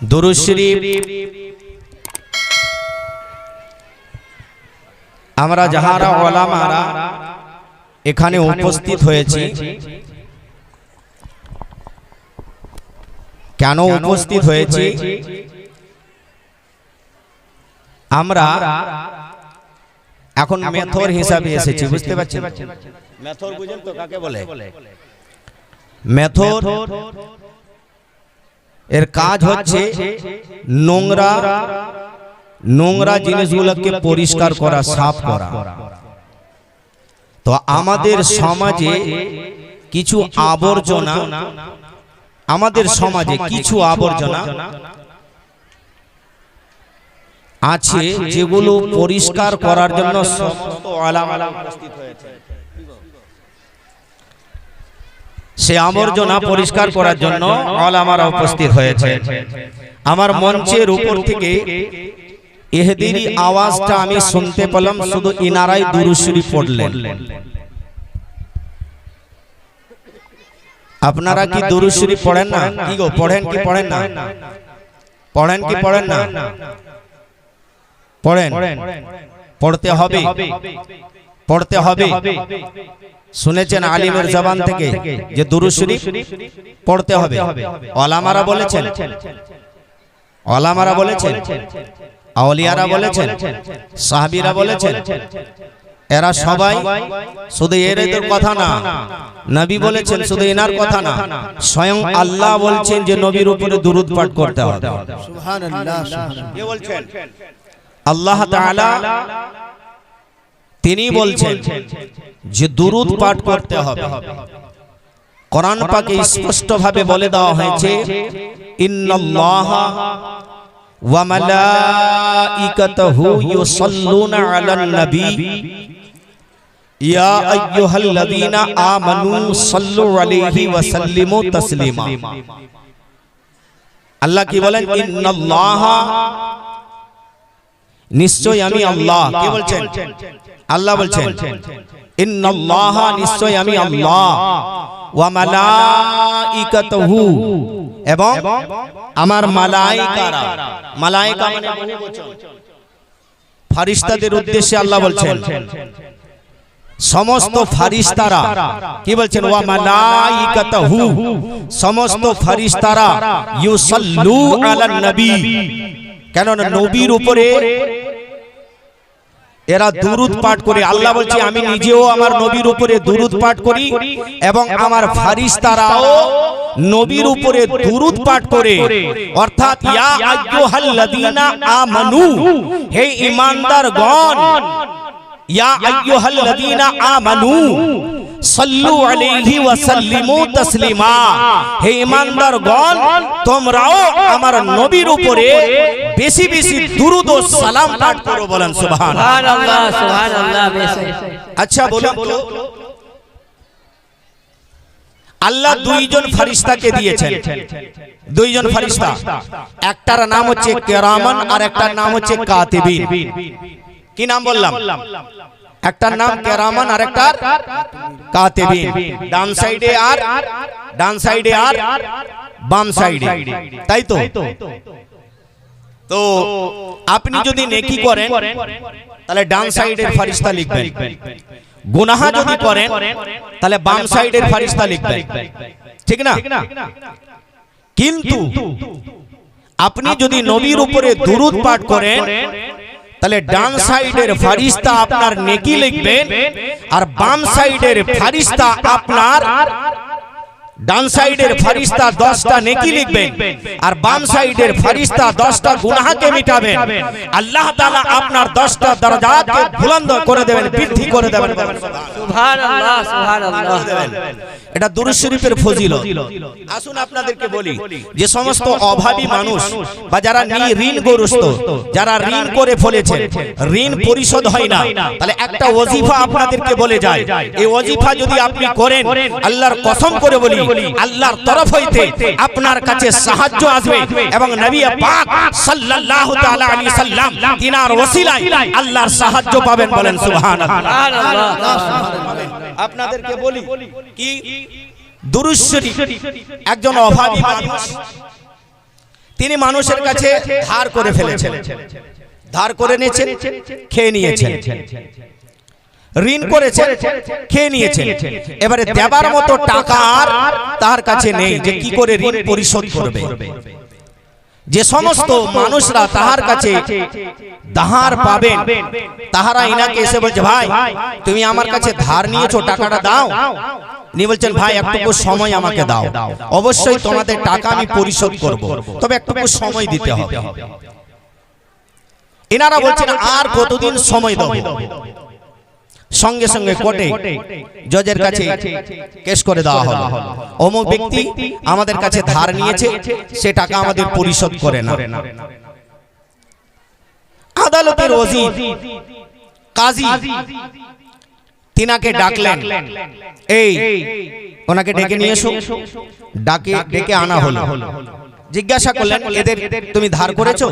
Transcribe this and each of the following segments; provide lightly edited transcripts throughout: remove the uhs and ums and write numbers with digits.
দুরূদ শরীফ আমরা যাহারা ওলামারা এখানে উপস্থিত হয়েছি, কেন উপস্থিত হয়েছি? আমরা এখন মেথর হিসাবে এসেছি, বুঝতে পারছেন? মেথর বুঝেন তো কাকে বলে? মেথর এর কাজ হচ্ছে নোংরা জিনিসগুলোকে পরিষ্কার করা, সাফ করা। তো আমাদের সমাজে কিছু আবর্জনা, আছে যেগুলো পরিষ্কার করার জন্য সমস্ত ওলামারা উপস্থিত হয়েছে। সে আবর্জনা পরিষ্কার করার জন্য ওলামারা উপস্থিত হয়েছে। আমার মঞ্চের উপর থেকে ইহদিরি আওয়াজটা আমি শুনতে পেলাম, শুধু ইনারাই দুরূদ শরীফ পড়লেন। আপনারা কি দুরূদ শরীফ পড়েন না? কি গো, পড়েন কি পড়েন না? পড়েন কি পড়েন না? পড়েন, পড়তে হবে, পড়তে হবে। শুনেছেন আলিমের জবান থেকে যে দুরূদ শরীফ পড়তে হবে। ওলামারা বলেছেন, ওলামারা বলেছেন, আউলিয়ারা বলেছেন, সাহাবীরা বলেছেন। এরা সবাই শুধু এদের কথা না, নবী বলেছেন শুধু এনার কথা না, স্বয়ং আল্লাহ বলছেন যে নবীর উপরে দুরূদ পাঠ করতে হবে। সুবহানাল্লাহ। কে বলছেন? আল্লাহ তাআলা তিনি বলছেন যে দুরূদ পাঠ করতে হবে। কোরআন পাকে স্পষ্ট ভাবে বলে দেওয়া হয়েছে, ইন্নাল্লাহা ওয়া মালাইকাতাহু ইউসাল্লুনা আলান নবী ইয়া আইয়ুহাল্লাযীনা আমানু সাল্লু আলাইহি ওয়া সাল্লিমু তাসলিমা। আল্লাহ কি বলেন? ইন্নাল্লাহা, নিশ্চয় আমি আল্লাহ। কে বলছেন? আল্লাহ বলছেন ইন্নাল্লাহা, নিশ্চয় আমি আল্লাহ, ওয়া মালাইকাতুহু, এবং আমার মালায়েকারা। মালায়েকা মানে বহুবচন, ফেরেশতাদের উদ্দেশ্যে আল্লাহ বলছেন সমস্ত ফেরেশতারা। কি বলছেন? ওয়া মালাইকাতুহু, সমস্ত ফেরেশতারা ইউসাল্লু আলান নবী, কেন নবীর উপরে এরা দুরূদ পাঠ করে। আল্লাহ বলছে আমি নিজেও আমার নবীর উপরে দুরূদ পাঠ করি এবং আমার ফেরেশতারাও নবীর উপরে দুরূদ পাঠ করে। অর্থাৎ ইয়া আইয়ুহাল্লাযীনা আমানু, হে ঈমানদারগণ, ইয়া আইয়ুহাল্লাযীনা আমানু সাল্লু আলাইহি ওয়া সাল্লিমু তাসলিমা, হে ঈমানদারগণ তোমরাও আমার নবীর উপরে বেশি বেশি দুরূদ ও সালাম পাঠ করো। বলেন সুবহানাল্লাহ, সুবহানাল্লাহ। আচ্ছা বলুন তো, আল্লাহ দুইজন ফেরেশতাকে দিয়েছেন, দুইজন ফেরেশতা। একটার নাম হচ্ছে কিরামান আর একটার নাম হচ্ছে কাতিবিন। কি নাম বললাম? একটার নাম কিরামান আর একটার কাতিবিন। ডান সাইডে আর বাম সাইডে, তাই তো? তো আপনি যদি নেকি করেন তাহলে ডান সাইডের ফেরেশতা লিখবেন, গুনাহ যদি করেন তাহলে বাম সাইডের ফেরেশতা লিখবেন, ঠিক না? কিন্তু আপনি যদি নবীর উপরে দুরূদ পাঠ করেন তাহলে ডান সাইডের ফেরেশতা আপনার নেকি লিখবেন, আর বাম সাইডের ফেরেশতা আপনার, ডান সাইডের ফেরেশতা 10টা নেকি লিখবেন আর বাম সাইডের ফেরেশতা 10টা গুনাহকে মিটাবেন। আল্লাহ তাআলা আপনার 10টা দরজাতকে বুলন্দ করে দেবেন, বৃদ্ধি করে দেবেন। সুবহানাল্লাহ, সুবহানাল্লাহ। এটা দুরূদ শরীফের ফজিলত। আসুন আপনাদেরকে বলি যে সমস্ত অভাবী মানুষ বা যারা ঋণগ্রস্ত, যারা ঋণ করে ফেলেছে, ঋণ পরিশোধ হয় না, তাহলে একটা ওয়াজিফা আপনাদেরকে বলে যায়। এই ওয়াজিফা যদি আপনি করেন, আল্লাহর কসম করে বলি আল্লাহর তরফ হইতে আপনার কাছে সাহায্য আসবে এবং নবী পাক সাল্লাল্লাহু তাআলা আলাইহি সাল্লাম তিনার ওসিলায় আল্লাহর সাহায্য পাবেন। বলেন সুবহানাল্লাহ। আপনাদেরকে বলি কি দুরূদ শরীফ একজন অভাবী মানুষ তিনি মানুষের কাছে ধার করে ফেলেছেন, ধার করে নিয়েছেন, খেয়ে নিয়েছেন, ঋণ করেছেন, খেয়ে নিয়েছেন। এবারে দেবার মতো টাকা আর তার কাছে নেই যে কি করে ঋণ পরিশোধ করবে। যে সমস্ত মানুষরা তাহার কাছে ধার পাবেন তাহারা ইনাকে এসে বলছে, ভাই তুমি আমার কাছে ধার নিয়েছো, টাকাটা দাও। ইনি বলছেন, ভাই একটু সময় আমাকে দাও, অবশ্যই তোমাদের টাকা আমি পরিশোধ করব, তবে একটু সময় দিতে হবে। এনারা বলছেন আর কতদিন সময় দেব। সঙ্গে সঙ্গে কোর্টে জজের কাছে কেস করে দেওয়া হলো, অমুক ব্যক্তি আমাদের কাছে ধার নিয়েছে, সে টাকা আমাদের পরিশোধ করে না। আদালতের ওসি কাজী তিনাকে ডাকলেন, এই ওনাকে ডেকে নিয়ে এসো। ডেকে আনা হলো। জিজ্ঞাসা করলেন, এদের তুমি ধার করেছো?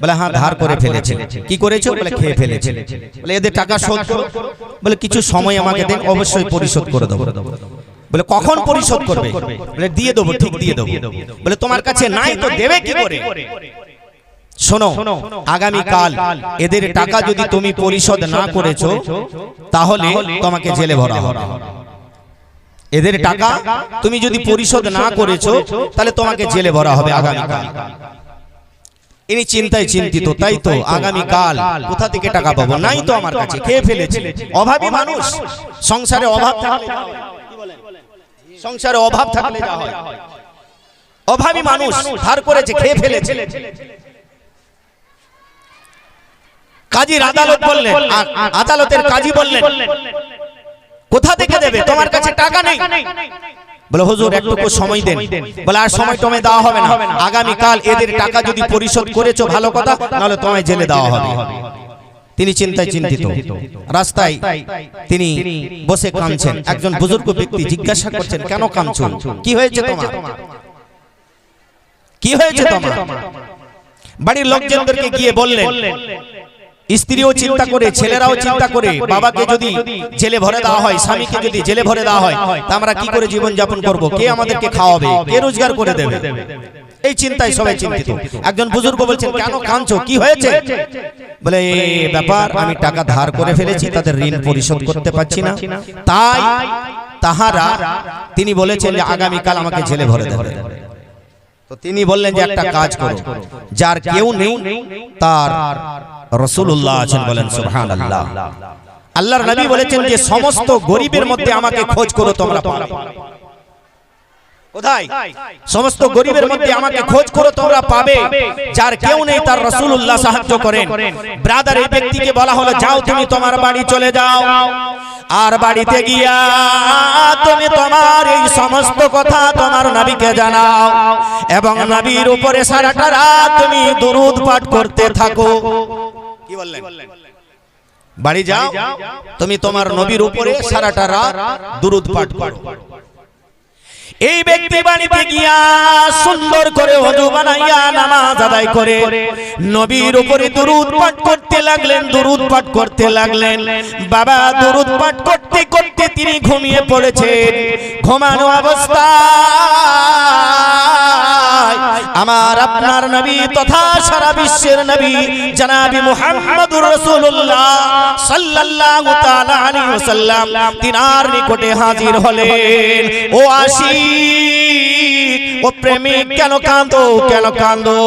বলে হ্যাঁ ধার করে ফেলেছে। কি করেছো? বলে খেয়ে ফেলেছে। বলে এদের টাকা শোধ করো? বলে কিছু সময় আমাকে দেন, অবশ্যই পরিশোধ করে দেবো। বলে কখন পরিশোধ করবে? বলে দিয়ে দেবো, ঠিক দিয়ে দেবো। বলে তোমার কাছে নাই তো দেবে কি করে? শোনো, আগামী কাল এদের টাকা যদি তুমি পরিশোধ না করেছো তাহলে তোমাকে জেলে ভরা হবে। এদের টাকা তুমি যদি পরিশোধ না করেছো তাহলে তোমাকে জেলে ভরা হবে আগামীকাল। ইনি চিন্তায় চিন্তিত, তাই তো আগামীকাল কোথা থেকে টাকা পাবো? নাই তো আমার কাছে, খেয়ে ফেলেছি। অভাবী মানুষ, সংসারে অভাব থাকলে সংসারে অভাব থাকলে যা হয়, অভাবী মানুষ ধার করেছে, খেয়ে ফেলেছে। কাজী আদালত বললেন, আদালতের কাজী বললেন, কোথা থেকে দেবে? তোমার কাছে টাকা নেই। বলে হুজুর একটু সময় দেন। বলে আর সময় তোমায় দেওয়া হবে না, আগামী কাল এদের টাকা যদি পরিশোধ করেছো ভালো কথা, নাহলে তোমায় জেলে দেওয়া হবে। তিনি চিন্তায় চিন্তিত, রাস্তায় তিনি বসে কাঁদছেন। একজন বুজুর্গ ব্যক্তি জিজ্ঞাসা করছেন, কেন কাঁদছো? কি হয়েছে তোমার? কি হয়েছে তোমার? বাড়ির লোকজনদেরকে গিয়ে বললেন। স্ত্রীও চিন্তা করে, ছেলেরাও চিন্তা করে, বাবাকে যদি জেলে ভরে দেওয়া হয়, স্বামীকে যদি জেলে ভরে দেওয়া হয়, তা আমরা কি করে জীবন যাপন করব? কে আমাদেরকে খাওয়াবে? কে রোজগার করে দেবে? এই চিন্তায় সবাই চিন্তিত। একজন বুজুর্গ বলছেন, কেন কাঁদছো? কি হয়েছে? বলে এই ব্যাপার, আমি টাকা ধার করে ফেলেছি, তাদের ঋণ পরিশোধ করতে পারছি না, তাই তাহারা তিনি বলেছেন যে আগামীকাল আমাকে জেলে ভরে দেবে। তো তিনি বললেন যে একটা কাজ করো, যার কেউ নেই তার রাসূলুল্লাহ আছেন, বলেন সুবহানাল্লাহ। আল্লাহর নবী বলেছেন যে সমস্ত গরিবের মধ্যে আমাকে খোঁজ করো তোমরা পাবে। কোথায়? সমস্ত গরিবের মধ্যে আমাকে খোঁজ করো, তোমরা পাবে। যার কেউ নেই তার রাসূলুল্লাহ সাহায্য করেন। ব্রাদার এই ব্যক্তিকে বলা হলো, যাও তুমি তোমার বাড়ি চলে যাও, আর বাড়িতে গিয়া তুমি তোমার এই সমস্ত কথা তোমার নবীকে জানাও, এবং নবীর উপরে সারাটা রাত তুমি দুরূদ পাঠ করতে থাকো। কি বললেন? বাড়ি যাও, তুমি তোমার নবীর উপরে সারাটা রাত দুরূদ পাঠ করো। এই ব্যক্তি বাড়িতে গিয়া সুন্দর করে ওযু বানাইয়া নামাজ আদায় করে নবীর উপরে দুরূদ পাঠ করতে লাগলেন, দুরূদ পাঠ করতে লাগলেন। বাবা দুরূদ পাঠ করতে করতে তিনি ঘুমিয়ে পড়েছেন। ঘুমানো অবস্থায় আমার আপনার নবী তথা সারা বিশ্বের নবী জনাবি মুহাম্মদুর রাসূলুল্লাহ সাল্লাল্লাহু তাআলা আলাইহি ওয়াসাল্লাম তিনার নিকটে হাজির হলেন। ও আশিক, ও প্রেমিক, কেন কাঁদো? কেন কাঁদো?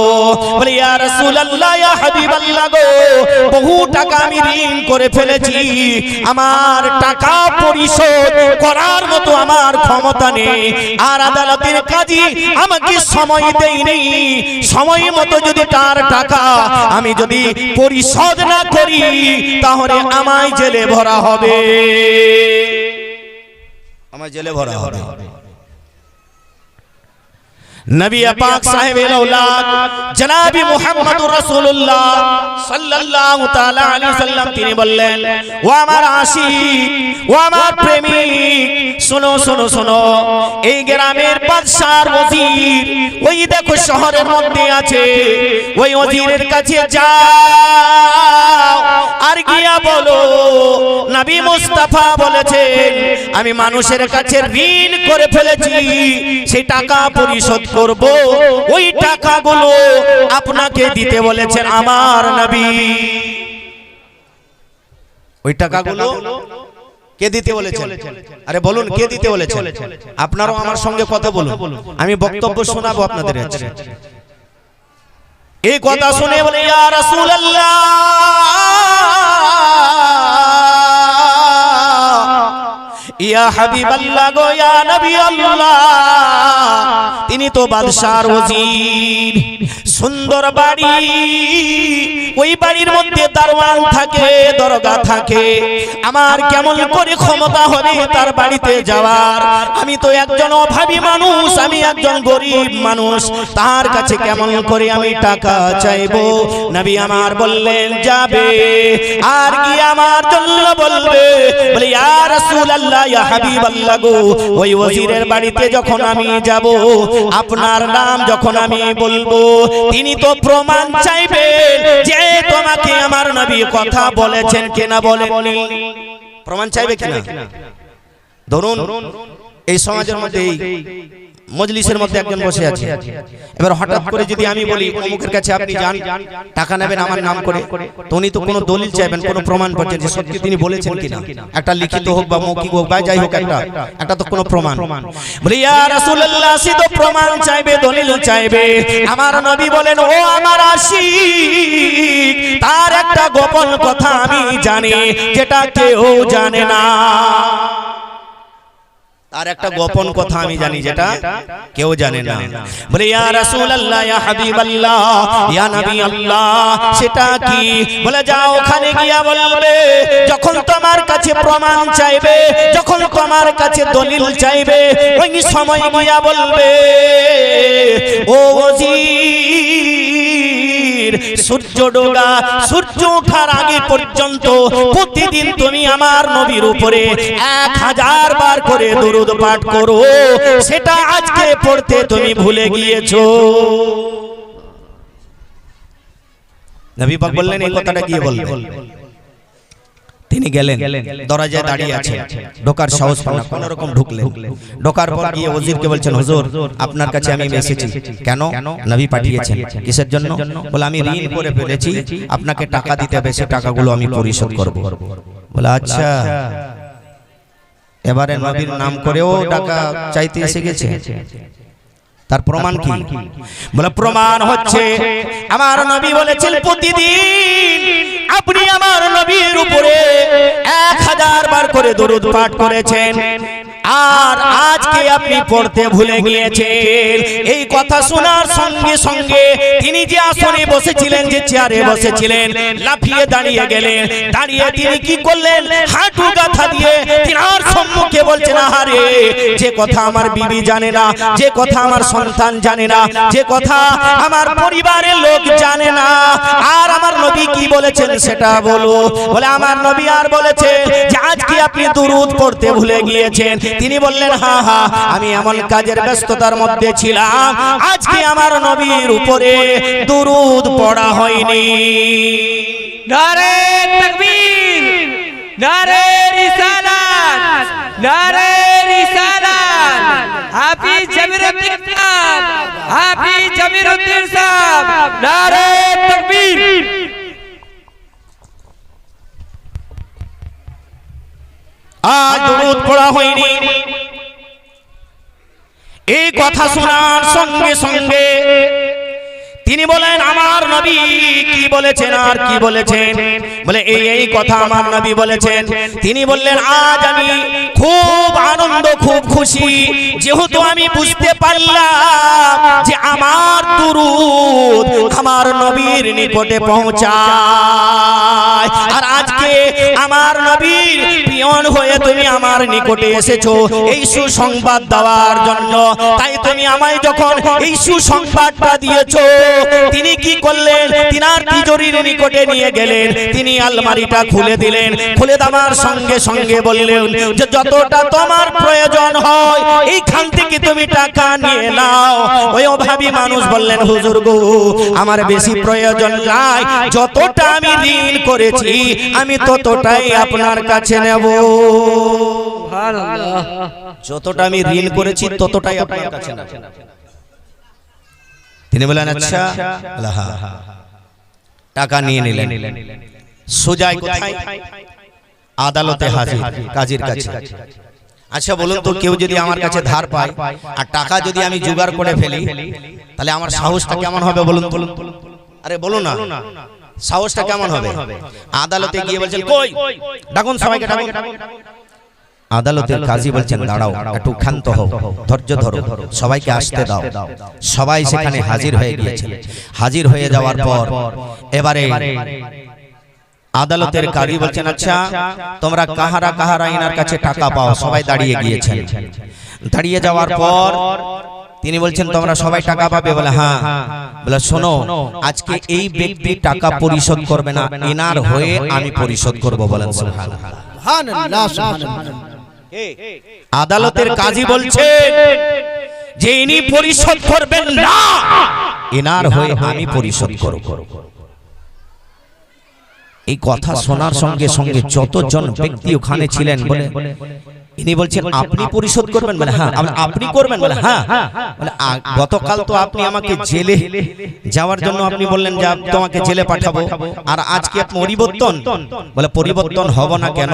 বলে ইয়া রাসূলুল্লাহ, ইয়া হাবিবাল্লাহ গো, বহু টাকা আমি ঋণ করে ফেলেছি, আমার টাকা পরিশোধ করার মতো আমার ক্ষমতা নেই, আর আদালতের কাজী আমাকে সময় দেয়নি। সময় মতো যদি তার টাকা আমি যদি পরিশোধ না করি তাহলে আমায় জেলে ভরা হবে, আমায় জেলে ভরা হবে। নবী পাক সাহেবের औलाद জনাবি মুহাম্মদুর রাসূলুল্লাহ সাল্লাল্লাহু তাআলা আলাইহি সাল্লাম তিনি বললেন, ও আমার আশিক, ও আমার প্রেমিক, শোনো শোনো শোনো, এই গ্রামের বাদশার ওজির ওই দেখো শহরের মধ্যে আছে, ওই ওজিরের কাছে যাও আর গিয়া বলো নবী মুস্তাফা বলেছেন আমি মানুষের কাছে ঋণ করে ফেলেছি, সেই টাকা পরিশোধ করব, ওই টাকাগুলো আপনাকে দিতে বলেছেন আমার নবী। ওই টাকাগুলো কে দিতে বলেছেন? আরে বলুন কে দিতে বলেছেন? আপনারাও আমার সঙ্গে কথা বলুন, আমি বক্তব্য শোনাবো আপনাদের কাছে। এই কথা শুনে বলে ইয়া রাসূলুল্লাহ, ইয়া হাবিবাল্লাহ গো, ইয়া নবী আল্লাহ, তিনি তো বাদশার ওজির, সুন্দর বাড়ি, ওই বাড়ির মধ্যে দারওয়ান থাকে, দরগা থাকে, আমার কেমন করে ক্ষমতা হবে তার বাড়িতে যাওয়ার? আমি তো একজন অভাবী মানুষ, আমি একজন গরিব মানুষ, তার কাছে কেমন করে আমি টাকা চাইবো? নবী আমার বললেন যাবে আর কি আমার জন্য বলবে, বলে ইয়া রাসূলুল্লাহ, ইয়া হাবিবাল্লাহ গো, ওই ওজিরের বাড়িতে যখন আমি যাব, আপনার নাম যখন আমি বলবো, তিনি তো প্রমাণ চাইবেন যে তোমাকে আমার নবী কথা বলেছেন কিনা বলেননি। প্রমাণ চাইবে কিনা? ধরুন এই সমাজের মধ্যে এই মজলিসের মধ্যে একজন বসে আছে, এবার হঠাৎ করে যদি আমি বলি অমুকের কাছে আপনি যান, টাকা নেবেন আমার নাম করে, তো উনি তো কোনো দলিল চাইবেন, কোনো প্রমাণ পাচ্ছেন যে সত্যি তিনি বলেছেন কিনা, একটা লিখিত হোক বা মৌখিক হোক বা যাই হোক, একটা তো কোনো প্রমাণ। বলি ইয়া রাসূলুল্লাহ, সে তো প্রমাণ চাইবে, দলিল চাইবে। আমার নবী বলেন ও আমার আশিক, তার একটা গোপন কথা আমি জানি যেটা কেউ জানে না, তার একটা গোপন কথা আমি জানি যেটা কেউ জানে না। বলে ইয়া রাসূলুল্লাহ, ইয়া হাবিবাল্লাহ, ইয়া নবী আল্লাহ, সেটা কি? বলে যাও ওখানে গিয়া বলবে, যখন তোমার কাছে প্রমাণ চাইবে, যখন তোমার কাছে দলিল চাইবে, ওই সময় গিয়া বলবে ও ওজির, সূর্য ডোবা সূর্য ওঠার আগে পর্যন্ত প্রতিদিন তুমি আমার নবীর উপরে 1000 বার করে দরুদ পাঠ করো, সেটা আজকে পড়তে তুমি ভুলে গিয়েছো। নবী পাক বললেন এই কথাটা গিয়ে বলবেন। তিনি গেলেন, দরজায় দাঁড়িয়ে আছে, ঢোকার সাহস পান না, কোন রকম ঢুকলেন। ঢোকার পর গিয়ে ওজিরকে বলছেন হুজুর আপনার কাছে আমি এসেছি। কেন? নবী পাঠিয়েছেন। কিসের জন্য? বলে আমি ঋণ করে ফেলেছি, আপনাকে টাকা দিতে হবে, সেই টাকাগুলো আমি পরিশোধ করব। বলে আচ্ছা, এবারে নবীর নাম করেও টাকা চাইতে এসে গেছে, তার প্রমাণ কি? বলে প্রমাণ হচ্ছে আমার নবী বলেছেন প্রতিদিন আপনি আমার নবীর উপরে 1000 বার করে দরুদ পাঠ করেছেন, আর আজকে আপনি পড়তে ভুলে গিয়েছেন। এই কথা শোনার সঙ্গে সঙ্গে তিনি যে আসনে বসেছিলেন, যে চেয়ারে বসেছিলেন, লাফিয়ে দাঁড়িয়ে গেলেন। দাঁড়িয়ে তিনি কি করলেন? হাঁটু গাঁথা দিয়ে তিনার সম্মুখে বলছেন আরে, যে কথা আমার বিবি জানে না, যে কথা আমার সন্তান জানে না, যে কথা আমার পরিবারের লোক জানে না, আর আমার নবী কি বলেছেন সেটা বলো। বলে আমার নবী আর বলেছে যে আজকে আপনি দরুদ পড়তে ভুলে গিয়েছেন। তিনি বললেন হ্যাঁ হ্যাঁ, আমি এমন কাজের ব্যস্ততার মধ্যে ছিলাম, আজকে আমার নবীর উপরে দরুদ পড়া হয়নি। নারে তাকবীর, নারে রিসালাত, নারে রিসালাত। হাফিজ জমিরুদ্দিন সাহেব, হাফিজ জমিরুদ্দিন সাহেব, নারে তাকবীর। আজ দরুদ পড়া হয়নি। এই কথা শোনার সঙ্গে সঙ্গে তিনি বলেন আমার নবী কি বলেছেন আর কি বলেছেন? বলে এই কথা আমার নবী বলেছেন। তিনি বললেন আজ আমি খুব আনন্দ, খুব খুশি, যেহেতু আমি বুঝতে পারলাম যে আমার দরুদ আমার নবীর নিকটে পৌঁছায়, আর আজকে আমার নবীর পিয়ন হয়ে তুমি আমার নিকটে এসেছো এই সুসংবাদ দেওয়ার জন্য। তাই তুমি আমায় যখন এই সুসংবাদটা দিয়েছো, তিনি কি করলেন, তিনার তিজোরির নিকটে নিয়ে গেলেন, তিনি আলমারিটা খুলে দিলেন। খুলে দেওয়ার সঙ্গে সঙ্গে বললেন যে যতটা তোমার প্রয়োজন হয় এইখান থেকে তুমি টাকা নিয়ে নাও। ওই অভাবী মানুষ বললেন হুজুর গো, আমার বেশি প্রয়োজন নাই, যতটা আমি ঋণ করেছি আমি ততটাই আপনার কাছে নেব। সুবহানাল্লাহ। যতটা আমি ঋণ করেছি ততটাই আপনার কাছে নেব। তিনি বলেন আচ্ছা, টাকা নিয়ে নিলেন। সোজাই কোথায়? আদালতে হাজির, কাজীর কাছে। আচ্ছা বলুন তো, কেউ যদি আমার কাছে ধার পায় আর টাকা যদি আমি জোগাড় করে ফেলি, তাহলে আমার সাহসটা কেমন হবে বলুন? আরে বলুন না, সাহসটা কেমন হবে? আদালতে গিয়ে বলছেন কই, ডাকুন সবাইকে, ডাকুন। আদালতের কাজী বলছেন দাঁড়াও, একটু ক্ষান্ত হও, ধৈর্য ধরো, সবাইকে আসতে দাও। সবাই সেখানে হাজির হয়ে গিয়েছে। হাজির হয়ে যাওয়ার পর এবারে আদালতের কাজী বলছেন আচ্ছা তোমরা কাহারা কাহারা ইনার কাছে টাকা পাও? সবাই দাঁড়িয়ে গিয়েছেন। দাঁড়িয়ে যাওয়ার পর তিনি বলছেন তোমরা সবাই টাকা পাবে? বলে হ্যাঁ। বলে শোনো, আজকে এই ব্যক্তি টাকা পরিশোধ করবে না, ইনার হয়ে আমি পরিশোধ করব। বলেন সুবহানাল্লাহ। আদালতের কাজী বলছেন যে ইনি পরিশোধ করবেন না, ইনার হয়ে আমি পরিশোধ করব। এই কথা শোনার সঙ্গে সঙ্গে যতজন ব্যক্তি ওখানে ছিলেন বলে ইনি বলছেন আপনি পরিশোধ করবেন? বলে হ্যাঁ। আপনি করবেন? বলে হ্যাঁ। বলে গতকাল তো আপনি আমাকে জেলে যাওয়ার জন্য আপনি বললেন যে তোমাকে জেলে পাঠাবো, আর আজকে পরিবর্তন? বলে পরিবর্তন হব না কেন?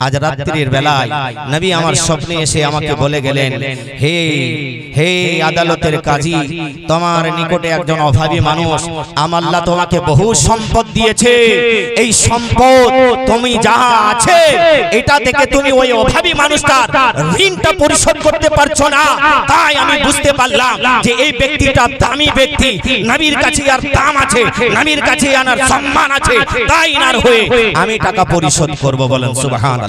আজ রাত্রির বেলায় নবী আমার স্বপ্নে এসে আমাকে বলে গেলেন, হে হে আদালতের কাজী, তোমার নিকটে একজন অভাবী মানুষ, আমার আল্লাহ তোমাকে বহু সম্পদ দিয়েছে, এই সম্পদ তুমি যা আছে এটা থেকে তুমি ওই অভাবী মানুষটার ঋণটা পরিশোধ করতে পারছো না। তাই আমি বুঝতে পারলাম যে এই ব্যক্তিটা দামি ব্যক্তি, নবীর কাছে আর দাম আছে, নবীর কাছে আনার সম্মান আছে, তাই ইনার হয়ে আমি টাকা পরিশোধ করব। বলেন সুবহানাল্লাহ।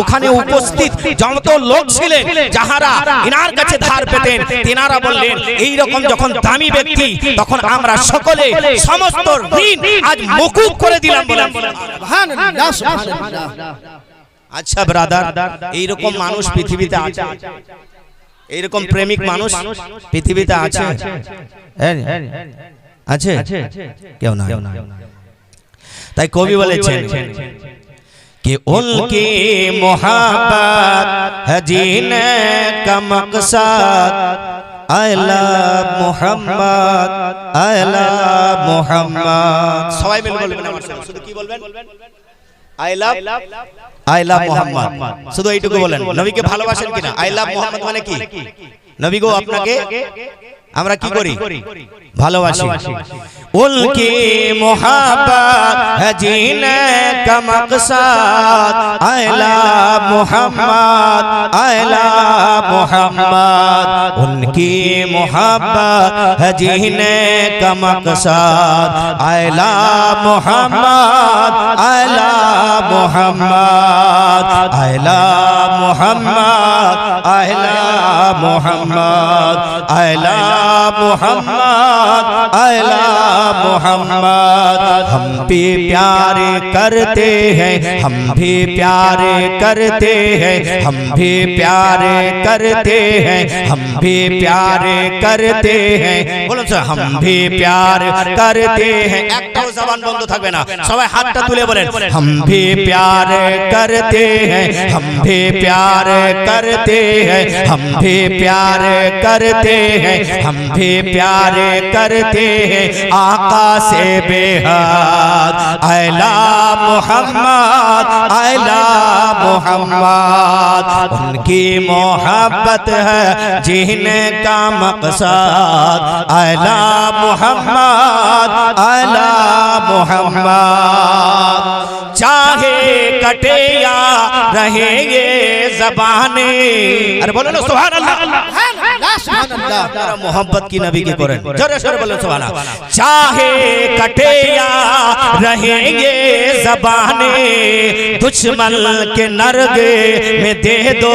ওখানে উপস্থিত যত লোক ছিলেন যাহারা ইনার কাছে ধার পেতেন, তিনারা বললেন এই রকম যখন দামি ব্যক্তি, তখন আমরা সকলে সমস্ত ঋণ আজ মকুব করে দিলাম। বলেন সুবহানাল্লাহ, সুবহানাল্লাহ। আচ্ছা ব্রাদার, এইরকম মানুষ পৃথিবীতে আছে? এইরকম প্রেমিক মানুষ পৃথিবীতে আছে? আছে? কেউ না। তাই কবি বলেছেন कि उनकी मोहब्बत है जीने का मकसद, I love Mohammad, I love Mohammad. সবাই মিলে বলবেন আমার সাথে, শুধু কি বলবেন? I love Mohammad. শুধু এইটুকু বলেন। নবীকে ভালোবাসেন কিনা? I love মোহাম্মদ মানে কি? নবী গো আপনাকে আমরা কি করি? ভালোবাসি। उनकी मोहब्बत है जीने का मकसद, I love Mohammad, I love Mohammad. उनकी मोहब्बत है जीने का मकसद, I love Mohammad, I love Mohammad, I love Mohammad, I love Mohammad, I love Mohammad, I love Mohammad. हम भी प्यार करते हैं, हम भी प्यार करते हैं, हम भी प्यार करते हैं, हम भी प्यार करते हैं। बोलो सर, हम भी प्यार करते हैं। একটাও জবান বন্ধ থাকবে না, সবাই হাতটা তুলে বলেন हम भी प्यार करते हैं, हम भी प्यार करते हैं, हम भी प्यार करते हैं, हम भी प्यार करते हैं। आका से बेहद I love Mohammad, I love Mohammad. उनकी मोहब्बत है जीने का मकसद, I love Mohammad, I love Mohammad. चाहे कटे या रहे ये ज़बाने, अरे बोलो ना सुभान अल्लाह, सुभान अल्लाह। मोहब्बत की नबी की करें, जोरे शोरे बोलो सुभान अल्लाह। चाहे कटे या रहेंगे ज़बाने, दुश्मन के नरगे में दे दो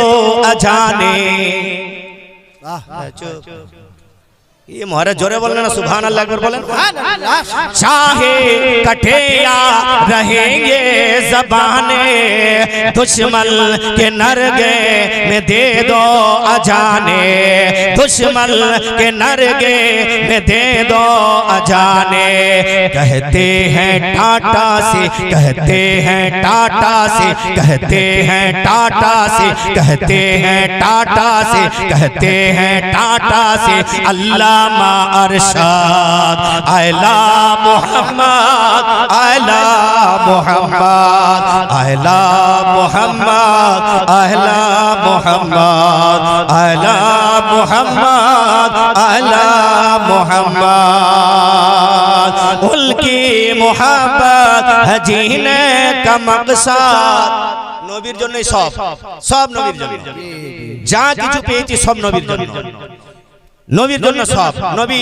अजाने। ये मोहरे जोरे बोलना ना सुभान अल्लाह अकबर बोलें चाहे कटे या रहेंगे ज़बाने दुश्मन के नरगे में दे दो अजाने दुश्मन के नरगे में दे दो अजाने कहते हैं टाटा से कहते हैं टाटा से कहते हैं टाटा से कहते हैं टाटा से कहते हैं टाटा से अल्लाह अरशद आला मोहम्मद आला मोहम्मद आला मोहम्मद आला मोहम्मद आला मोहम्मद आला मोहम्मद उनकी मोहब्बत है जीने का मकसद नबीर জন্যই সব সব নবীর জন্য যা কিছু পেয়েছি সব নবীর জন্য নবীর জন্য সব নবী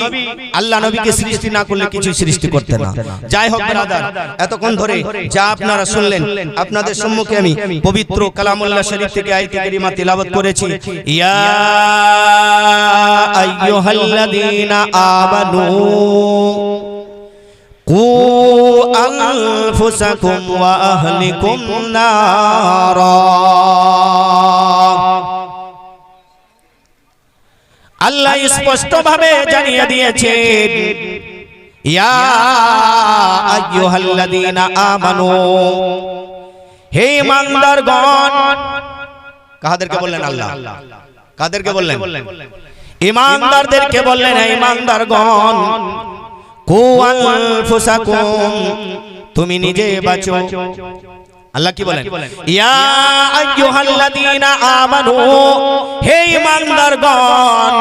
আল্লাহ নবীকে সৃষ্টি না করলে কিছু সৃষ্টি করতে না যাই হোক ব্রাদার এতক্ষণ ধরে যা আপনারা শুনলেন আপনাদের সম্মুখে আমি পবিত্র কালামুল্লাহ শরীফ থেকে আয়াত কারিমা তিলাওয়াত করেছি ইয়া আইয়ুহাল্লাযীনা আমানু কু আনফুসাকুম ওয়া আহলিকুম নারা আল্লাহ স্পষ্ট ভাবে জানিয়ে দিয়েছেন ইয়া আইয়ুহাল্লাযীনা আমানু হে ঈমানদারগণ কাদেরকে বললেন আল্লাহ কাদেরকে বললেন ঈমানদারদেরকে বললেন হে ঈমানদারগণ কু আনফুসাকুম তুমি নিজে বাঁচো আল্লাহ কি বলেন ইয়া আইয়ুহাল্লাযীনা আমানু হে ঈমানদারগণ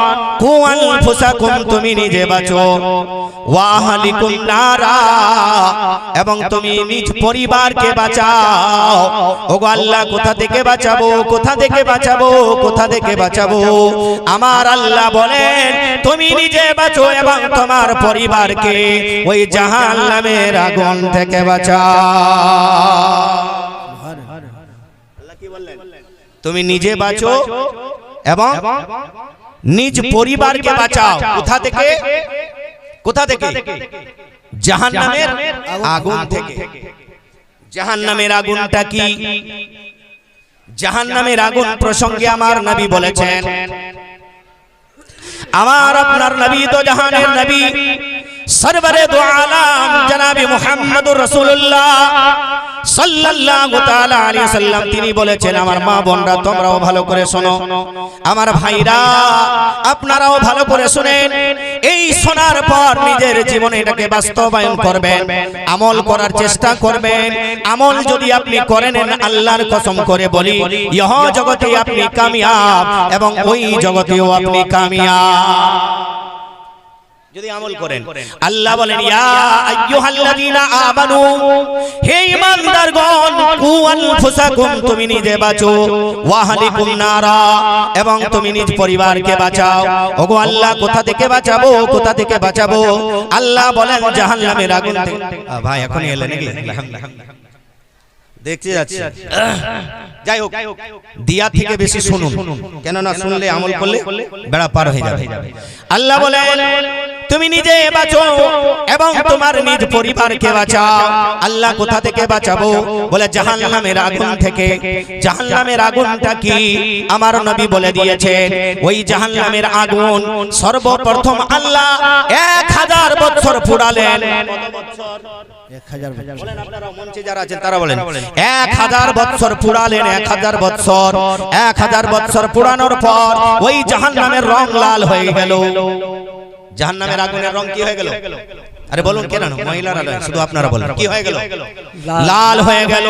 কু আনফুসাকুম তুমি নিজে বাঁচো ওয়া আহলিকুম নারা এবং তুমি নিজ পরিবারকে বাঁচাও ওগো আল্লাহ কোথা থেকে বাঁচাবো কোথা থেকে বাঁচাবো কোথা থেকে বাঁচাবো আমার আল্লাহ বলেন তুমি নিজে বাঁচো এবং তোমার পরিবারকে ওই জাহান্নামের আগুন থেকে বাঁচাও তুমি নিজে বাঁচো এবং নিজ পরিবারকে বাঁচাও কোথা থেকে কোথা থেকে জাহান্নামের আগুন থেকে জাহান্নামের আগুনটা কি জাহান্নামের আগুন প্রসঙ্গে আমার নবী বলেছেন আমার আপনার নবী তো জাহানের নবী সরবরে দু আলাম জনাবে মুহাম্মদুর রাসূলুল্লাহ সাল্লাল্লাহু তাআলা আলাইহি সাল্লাম তিনি বলেছেন আমার মা বোনরা তোমরাও ভালো করে শোনো আমার ভাইরা আপনারাও ভালো করে শুনেন এই শোনার পর নিজের জীবনে এটাকে বাস্তবায়ন করবেন আমল করার চেষ্টা করবেন আমল যদি আপনি করেন আল্লাহর কসম করে বলি ইহ জগতে আপনি কামিয়াব এবং ওই জগতেও আপনি কামিয়াব যদি আমল করেন আল্লাহ বলেন ইয়া আইয়ুহাল্লাযীনা আমানু হে ঈমানদারগণ কু আনফুসাকুম তুমি নিজে বাঁচো ওয়া আহলিকুম নারা এবং তুমি নিজ পরিবারকে বাঁচাও ওগো আল্লাহ কোথা থেকে বাঁচাবো কোথা থেকে বাঁচাবো আল্লাহ বলেন জাহান্নামের আগুন থেকে ভাই এখন এলেন নাকি আলহামদুলিল্লাহ দেখতে যাচ্ছি যাই হোক দিয়া থেকে বেশি শুনুন কেন না শুনলে আমল করলে বেড়া পার হয়ে যাবে আল্লাহ বলেন তুমি নিজে বাঁচো এবং তোমার নিজ পরিবারকে বাঁচাও আল্লাহ কোথা থেকে বাঁচাবো বলে জাহান্নামের আগুন থেকে জাহান্নামের আগুনটা কি আমার নবী বলে দিয়েছেন ওই জাহান্নামের আগুন সর্বপ্রথম আল্লাহ 1000 বছর পুড়ালেন কত বছর 1000 বলেন আপনারা মঞ্চে যারা আছেন তারা বলেন 1000 বছর পুড়ালেন 1000 বছর 1000 বছর পুড়ানোর পর ওই জাহান্নামের রং লাল হয়ে গেল জাহান্নামের আগুনের রং কি হয়ে গেল আরে বলুন কেন মহিলারা নয় শুধু আপনারা বলেন কি হয়ে গেল লাল হয়ে গেল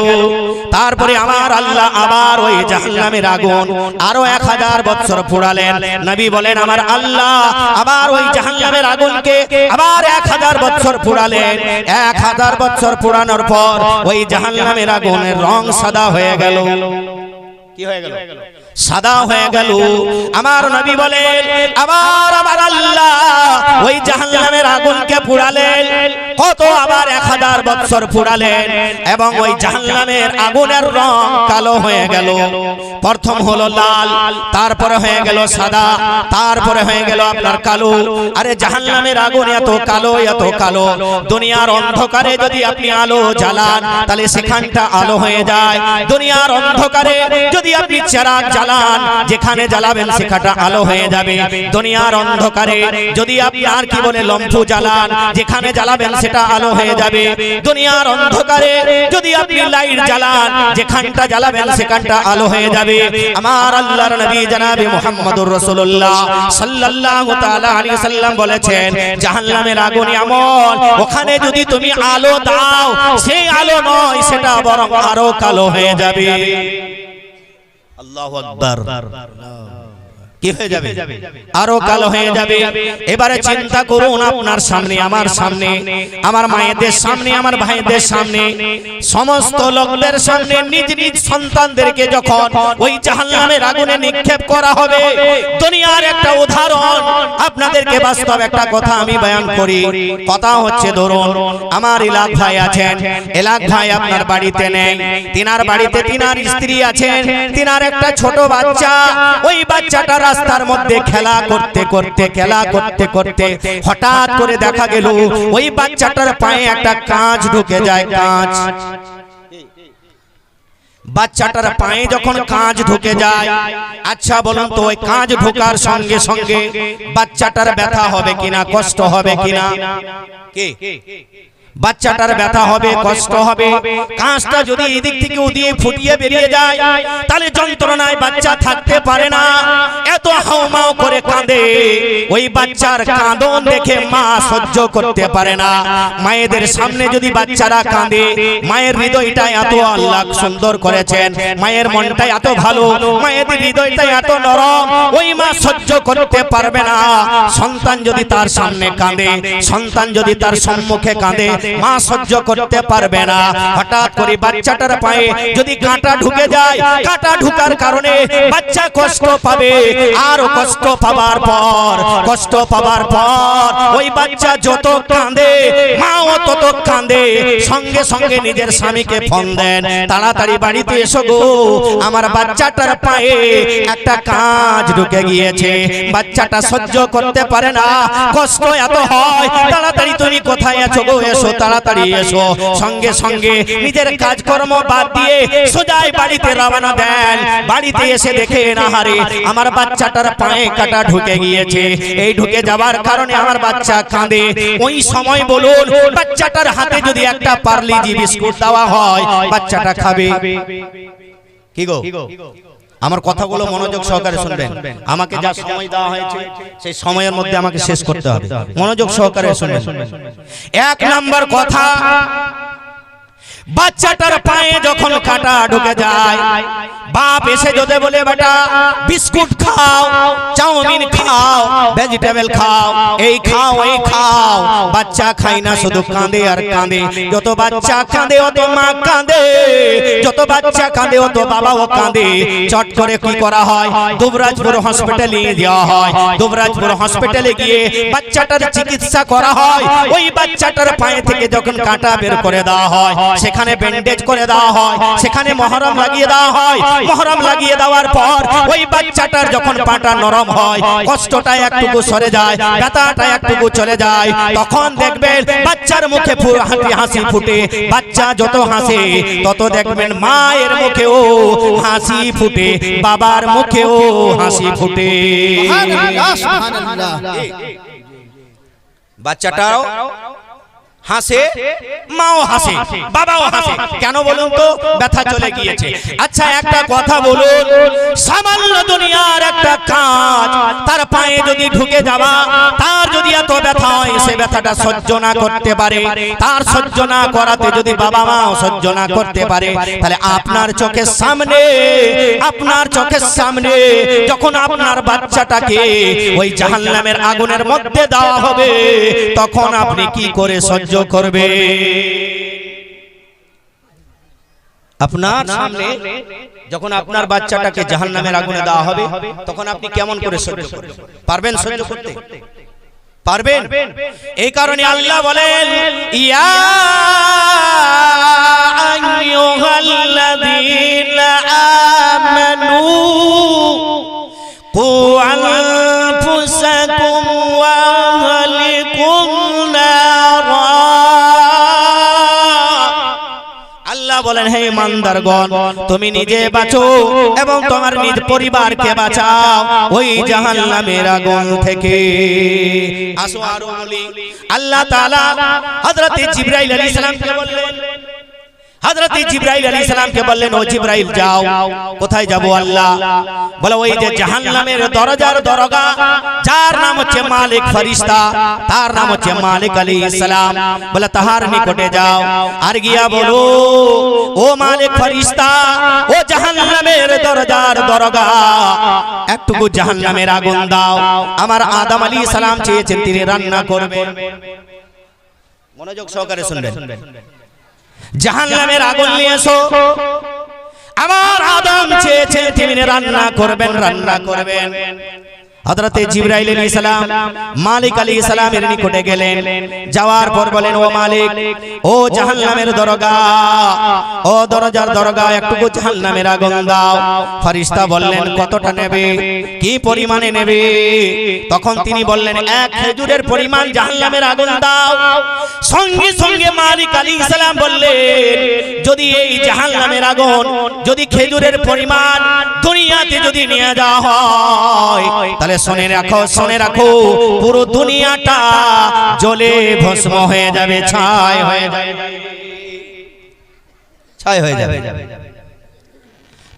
তারপরে আমার আল্লাহ আবার ওই জাহান্নামের আগুন আরো 1000 বছর পোড়ালেন নবী বলেন আমার আল্লাহ আবার ওই জাহান্নামের আগুনকে আবার 1000 বছর পোড়ালেন 1000 বছর পোড়ানোর পর ওই জাহান্নামের আগুনের রং সাদা হয়ে গেল কি হয়ে গেল সাদা হয়ে গেল আমার নবী বলেন আবার আমার আল্লাহ ওই জাহান্নামের আগুনকে পোড়ালেন কত আবার 1000 বছর পুরালেন এবং ওই জাহান্নামের আগুনের রং কালো হয়ে গেল। প্রথম হলো লাল, তারপরে হয়ে গেল সাদা, তারপরে হয়ে গেল আপনার কালো। আরে জাহান্নামের আগুন এত কালো, এত কালো। দুনিয়ার অন্ধকারে যদি আপনি আলো জ্বালান তাহলে সেখানটা আলো হয়ে যায়। দুনিয়ার অন্ধকারে যদি আপনি চেরাগ জ্বালান, যেখানে জ্বালাবেন সেখানটা আলো হয়ে যাবে। দুনিয়ার অন্ধকারে যদি আপনি আর কি বলে লম্ফু জ্বালান, যেখানে জ্বালাবেন সেটা আলো হয়ে যাবে। দুনিয়ার অন্ধকারে যদি আপনি লাইট জ্বালান, যেখানটা জ্বালাবেন সেখানটা আলো হয়ে যাবে। আমার আল্লাহর নবী জনাবে মুহাম্মদুর রাসূলুল্লাহ সাল্লাল্লাহু তাআলা আলাইহি সাল্লাম বলেছেন, জাহান্নামের আগুন এমন, ওখানে যদি তুমি আলো দাও সেই আলো নয়, সেটা বরং আরো কালো হয়ে যাবে। আল্লাহু আকবার। কি হয়ে যাবে? আরো কালো হয়ে যাবে। এবারে চিন্তা করুন, আপনার সামনে, আমার সামনে, আমার মায়েদের সামনে, আমার ভাইদের সামনে, সমস্ত লোকদের সামনে নিজ নিজ সন্তানদেরকে যখন ওই জাহান্নামের আগুনে নিক্ষেপ করা হবে। দুনিয়ার একটা উদাহরণ আপনাদেরকে, বাস্তব একটা কথা আমি বয়ান করি। কথা হচ্ছে, ধরুন আমার এলাক ভাই আছেন, এলাক ভাই আপনার বাড়িতে নেই, তিনার বাড়িতে তিনার স্ত্রী আছেন, তিনার একটা ছোট বাচ্চা। ওই বাচ্চাটা রাস্তার মধ্যে খেলা করতে করতে হঠাৎ করে দেখা গেল ওই বাচ্চাটার পায়ে একটা কাঁচ ঢুকে যায়। কাঁচ, বাচ্চাটার পায়ে যখন কাঁচ ঢুকে যায়, আচ্ছা বলুন তো ওই কাঁচ ঢোকার সঙ্গে সঙ্গে বাচ্চাটার ব্যথা হবে কিনা, কষ্ট হবে কিনা? কি বাচ্চাটার ব্যথা হবে, কষ্ট হবে। কাঁচটা যদি এদিক থেকে ওদিকে ফুটিয়ে বেরিয়ে যায় তাহলে যন্ত্রণায় বাচ্চা থাকতে পারে না, এত হাউমাউ করে কাঁদে। ওই বাচ্চার কাঁদন দেখে মা সহ্য করতে পারে না। মায়েদের সামনে যদি বাচ্চারা কাঁদে, মায়ের হৃদয়টা এত আল্লাহ সুন্দর করেছেন, মায়ের মনটা এত ভালো, মায়ের হৃদয়টা এত নরম, ওই মা সহ্য করতে পারবে না। সন্তান যদি তার সামনে কাঁদে, সন্তান যদি তার সম্মুখে কাঁদে, মা সহ্য করতে পারবে না। হঠাৎ করে বাচ্চাটার পায়ে যদি কাঁটা ঢুকে যায়, কাঁটা ঢুকার কারণে বাচ্চা কষ্ট পাবে। আর কষ্ট পাবার পর ওই বাচ্চা যত কাঁদে, মাও তত কাঁদে। সঙ্গে সঙ্গে নিজের স্বামীকে ফোন দেন, তাড়াতাড়ি বাড়িতে এসো গো, আমার বাচ্চাটার পায়ে একটা কাঁচ ঢুকে গিয়েছে। বাচ্চাটা সহ্য করতে পারে না, কষ্ট এত হয়, তাড়াতাড়ি তুমি কোথায় আছো গো, এসো, তাড়াতাড়ি এসো। সঙ্গে সঙ্গে নিজের কাজকর্ম বাদ দিয়ে সোজাই বাড়িতে রওনা দেন। বাড়িতে এসে দেখে, না হারে আমার বাচ্চাটার পায়ে কাঁটা ঢুকে গিয়েছে। এই ঢুকে যাওয়ার কারণে আমার বাচ্চা কাঁদে। ওই সময় বলুন, বাচ্চাটার হাতে যদি একটা পার্লিজি বিস্কুট দেওয়া হয়, বাচ্চাটা খাবে কি গো? আমার কথাগুলো মনোযোগ সহকারে শুনবেন। আমাকে যা সময় দেওয়া হয়েছে সেই সময়ের মধ্যে আমাকে শেষ করতে হবে। মনোযোগ সহকারে শুনবেন। এক নাম্বার কথা, বাচ্চাটার পায়ে যখন কাঁটা ঢুকে যায়, বাপ এসে যদি বলে বেটা বিস্কুট খাও, চাউমিন খাও, ভেজিটেবল খাও, এই খাও, এই খাও, বাচ্চা খায় না, শুধু কাঁদে আর কাঁদে। যত বাচ্চা কাঁদে অত মা কাঁদে, যত বাচ্চা কাঁদে অত বাবাও কাঁদে। চট করে কি করা হয়, দুবরাজপুর হসপিটালে নিয়ে যাওয়া হয়। দুবরাজপুর হসপিটালে গিয়ে বাচ্চাটার চিকিৎসা করা হয়। ওই বাচ্চাটার পায়ে থেকে যখন কাঁটা বের করে দেওয়া হয়, সেখানে ব্যান্ডেজ করে দেওয়া হয়, সেখানে মহরম লাগিয়ে দেওয়া হয়। মহরম লাগিয়ে দেওয়ার পর ওই বাচ্চাটার যখন পাটা নরম হয়, কষ্টটা একটুকু সরে যায়, ব্যথাটা একটুকু চলে যায়, তখন দেখবেন বাচ্চার মুখে হাসি ফুটে। বাচ্চা যত হাসে তত দেখবেন মায়ের মুখেও হাসি ফুটে, বাবার মুখেও হাসি ফুটে। বাচ্চাটাও হাসে, মাও হাসে, বাবাও হাসে। কেন বলুন তো? ব্যথা চলে গিয়েছে। আচ্ছা একটা কথা বলুন, সামান্য দুনিয়ার একটা কাজ তার পায়ে যদি ঢুকে যাওয়া, তার যদি এত ব্যথা হয়, সে ব্যথাটা সহ্য না করতে পারে, তার সহ্য না করাতে যদি বাবা মাও সহ্য না করতে পারে, তাহলে আপনার চোখের সামনে, আপনার চোখের সামনে যখন আপনার বাচ্চাটাকে ওই জাহান্নামের আগুনের মধ্যে দেওয়া হবে, তখন আপনি কি করে সহ্য করবে? আপনার সামনে যখন আপনার বাচ্চাটাকে জাহান্নামের আগুনে দেওয়া হবে, তখন আপনি কেমন করে সহ্য করবেন? পারবেন সহ্য করতে? পারবেন? এই কারণে আল্লাহ বলেন ইয়া আইয়ুহাল্লাযীনা আমানু কু আনফুসাকুম ওয়া আহলিকুম নারা। আল্লাহ বলেন হে ইমানদারগণ, তুমি নিজে বাঁচো এবং তোমার নিজ পরিবারকে বাঁচাও ওই জাহান্নামের আগুন থেকে। আসো আরো বলি, আল্লাহ তাআলা হযরত জিবরাইল আলাইহিস সালামকে বললেন, হযরত জিবরাইল আলাইহিস সালামকে বললেন, ও জিবরাইল যাও। কোথায় যাব আল্লাহ? বলে ওই যে জাহান্নামের দরজার দরগা, যার নাম হচ্ছে মালিক ফেরেশতা, তার নাম হচ্ছে মালিক আলাইহিস সালাম। বলে তাহার নিকটে যাও আর গিয়া বলো, ও মালিক ফেরেশতা, ও জাহান্নামের দরজার দরগা, একটুকু জাহান্নামের আগুন দাও। আমার আদম আলাইহিস সালাম চেয়েছেন তিনি রান্না করবেন। মনোযোগ সহকারে শুনবেন। জাহান্নামের আগুন নিয়ে এসো। আমার আদম চেয়েছেন তিনি রান্না করবেন, রান্না করবেন। হযরত জিবরাইল আলাইহিস সালাম মালিক আলাইহিস সালামের নিকটে গেলেন। যাওয়ার পর বলেন, ও মালিক, ও জাহান্নামের দরগা, ও দরজার দরগা, একটু জাহান্নামের আগুন দাও। ফেরেশতা বললেন, কতটা নেবে, কি পরিমাণে নেবে? তখন তিনি বললেন, এক খেজুরের পরিমাণ জাহান্নামের আগুন দাও। সঙ্গে সঙ্গে মালিক আলাইহিস সালাম বললেন, যদি এই জাহান্নামের আগুন যদি খেজুরের পরিমাণ দুনিয়াতে যদি নিয়ে যাওয়া হয়, তাহলে শুনে রাখো, শুনে রাখো, পুরো দুনিয়াটা জ্বলে ভস্ম হয়ে যাবে, ছাই হয়ে যাবে, ছাই হয়ে যাবে।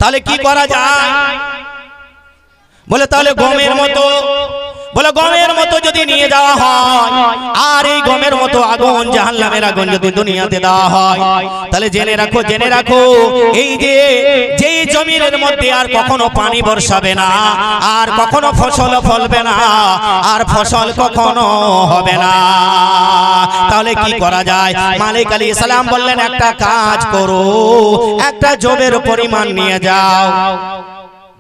তাহলে কি করা যায়? বলে তাহলে গমের মতো, বলে গমের মতো যদি নিয়ে যাওয়া হয়, আর এই গমের মতো আগুন, জাহান্নামের আগুন যদি দুনিয়াতে দেওয়া হয়, তাহলে জেনে রাখো, জেনে রাখো, এই যে যেই জমিনের মধ্যে আর কখনো পানি বর্ষাবে না, আর কখনো ফসল ফলবে না, আর ফসল কখনো হবে না। তাহলে কি করা যায়? মালিক আলাইহিস সালাম বললেন, একটা কাজ করো, একটা জবের পরিমাণ নিয়ে যাও।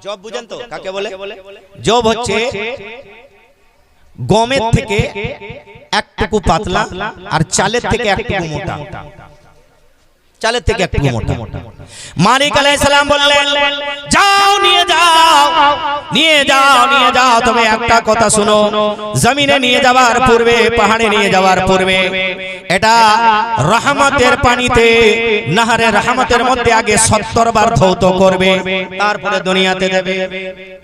জব বুঝেন তো কাকে বলে? জব হচ্ছে গমের থেকে একটুকু পাতলা আর চালের থেকে একটুকু মোটা, চালের থেকে একটু মোটা। মালিক আলাইহিস সালাম বললেন, যাও নিয়ে যাও, নিয়ে যাও, নিয়ে যাও। তবে একটা কথা শুনো, জমিনে নিয়ে যাওয়ার পূর্বে, পাহাড়ে নিয়ে যাওয়ার পূর্বে এটা রহমতের পানিতে, নাহরে রহমতের মধ্যে আগে 70 বার ধৌত করবে, তারপরে দুনিয়াতে দেবে।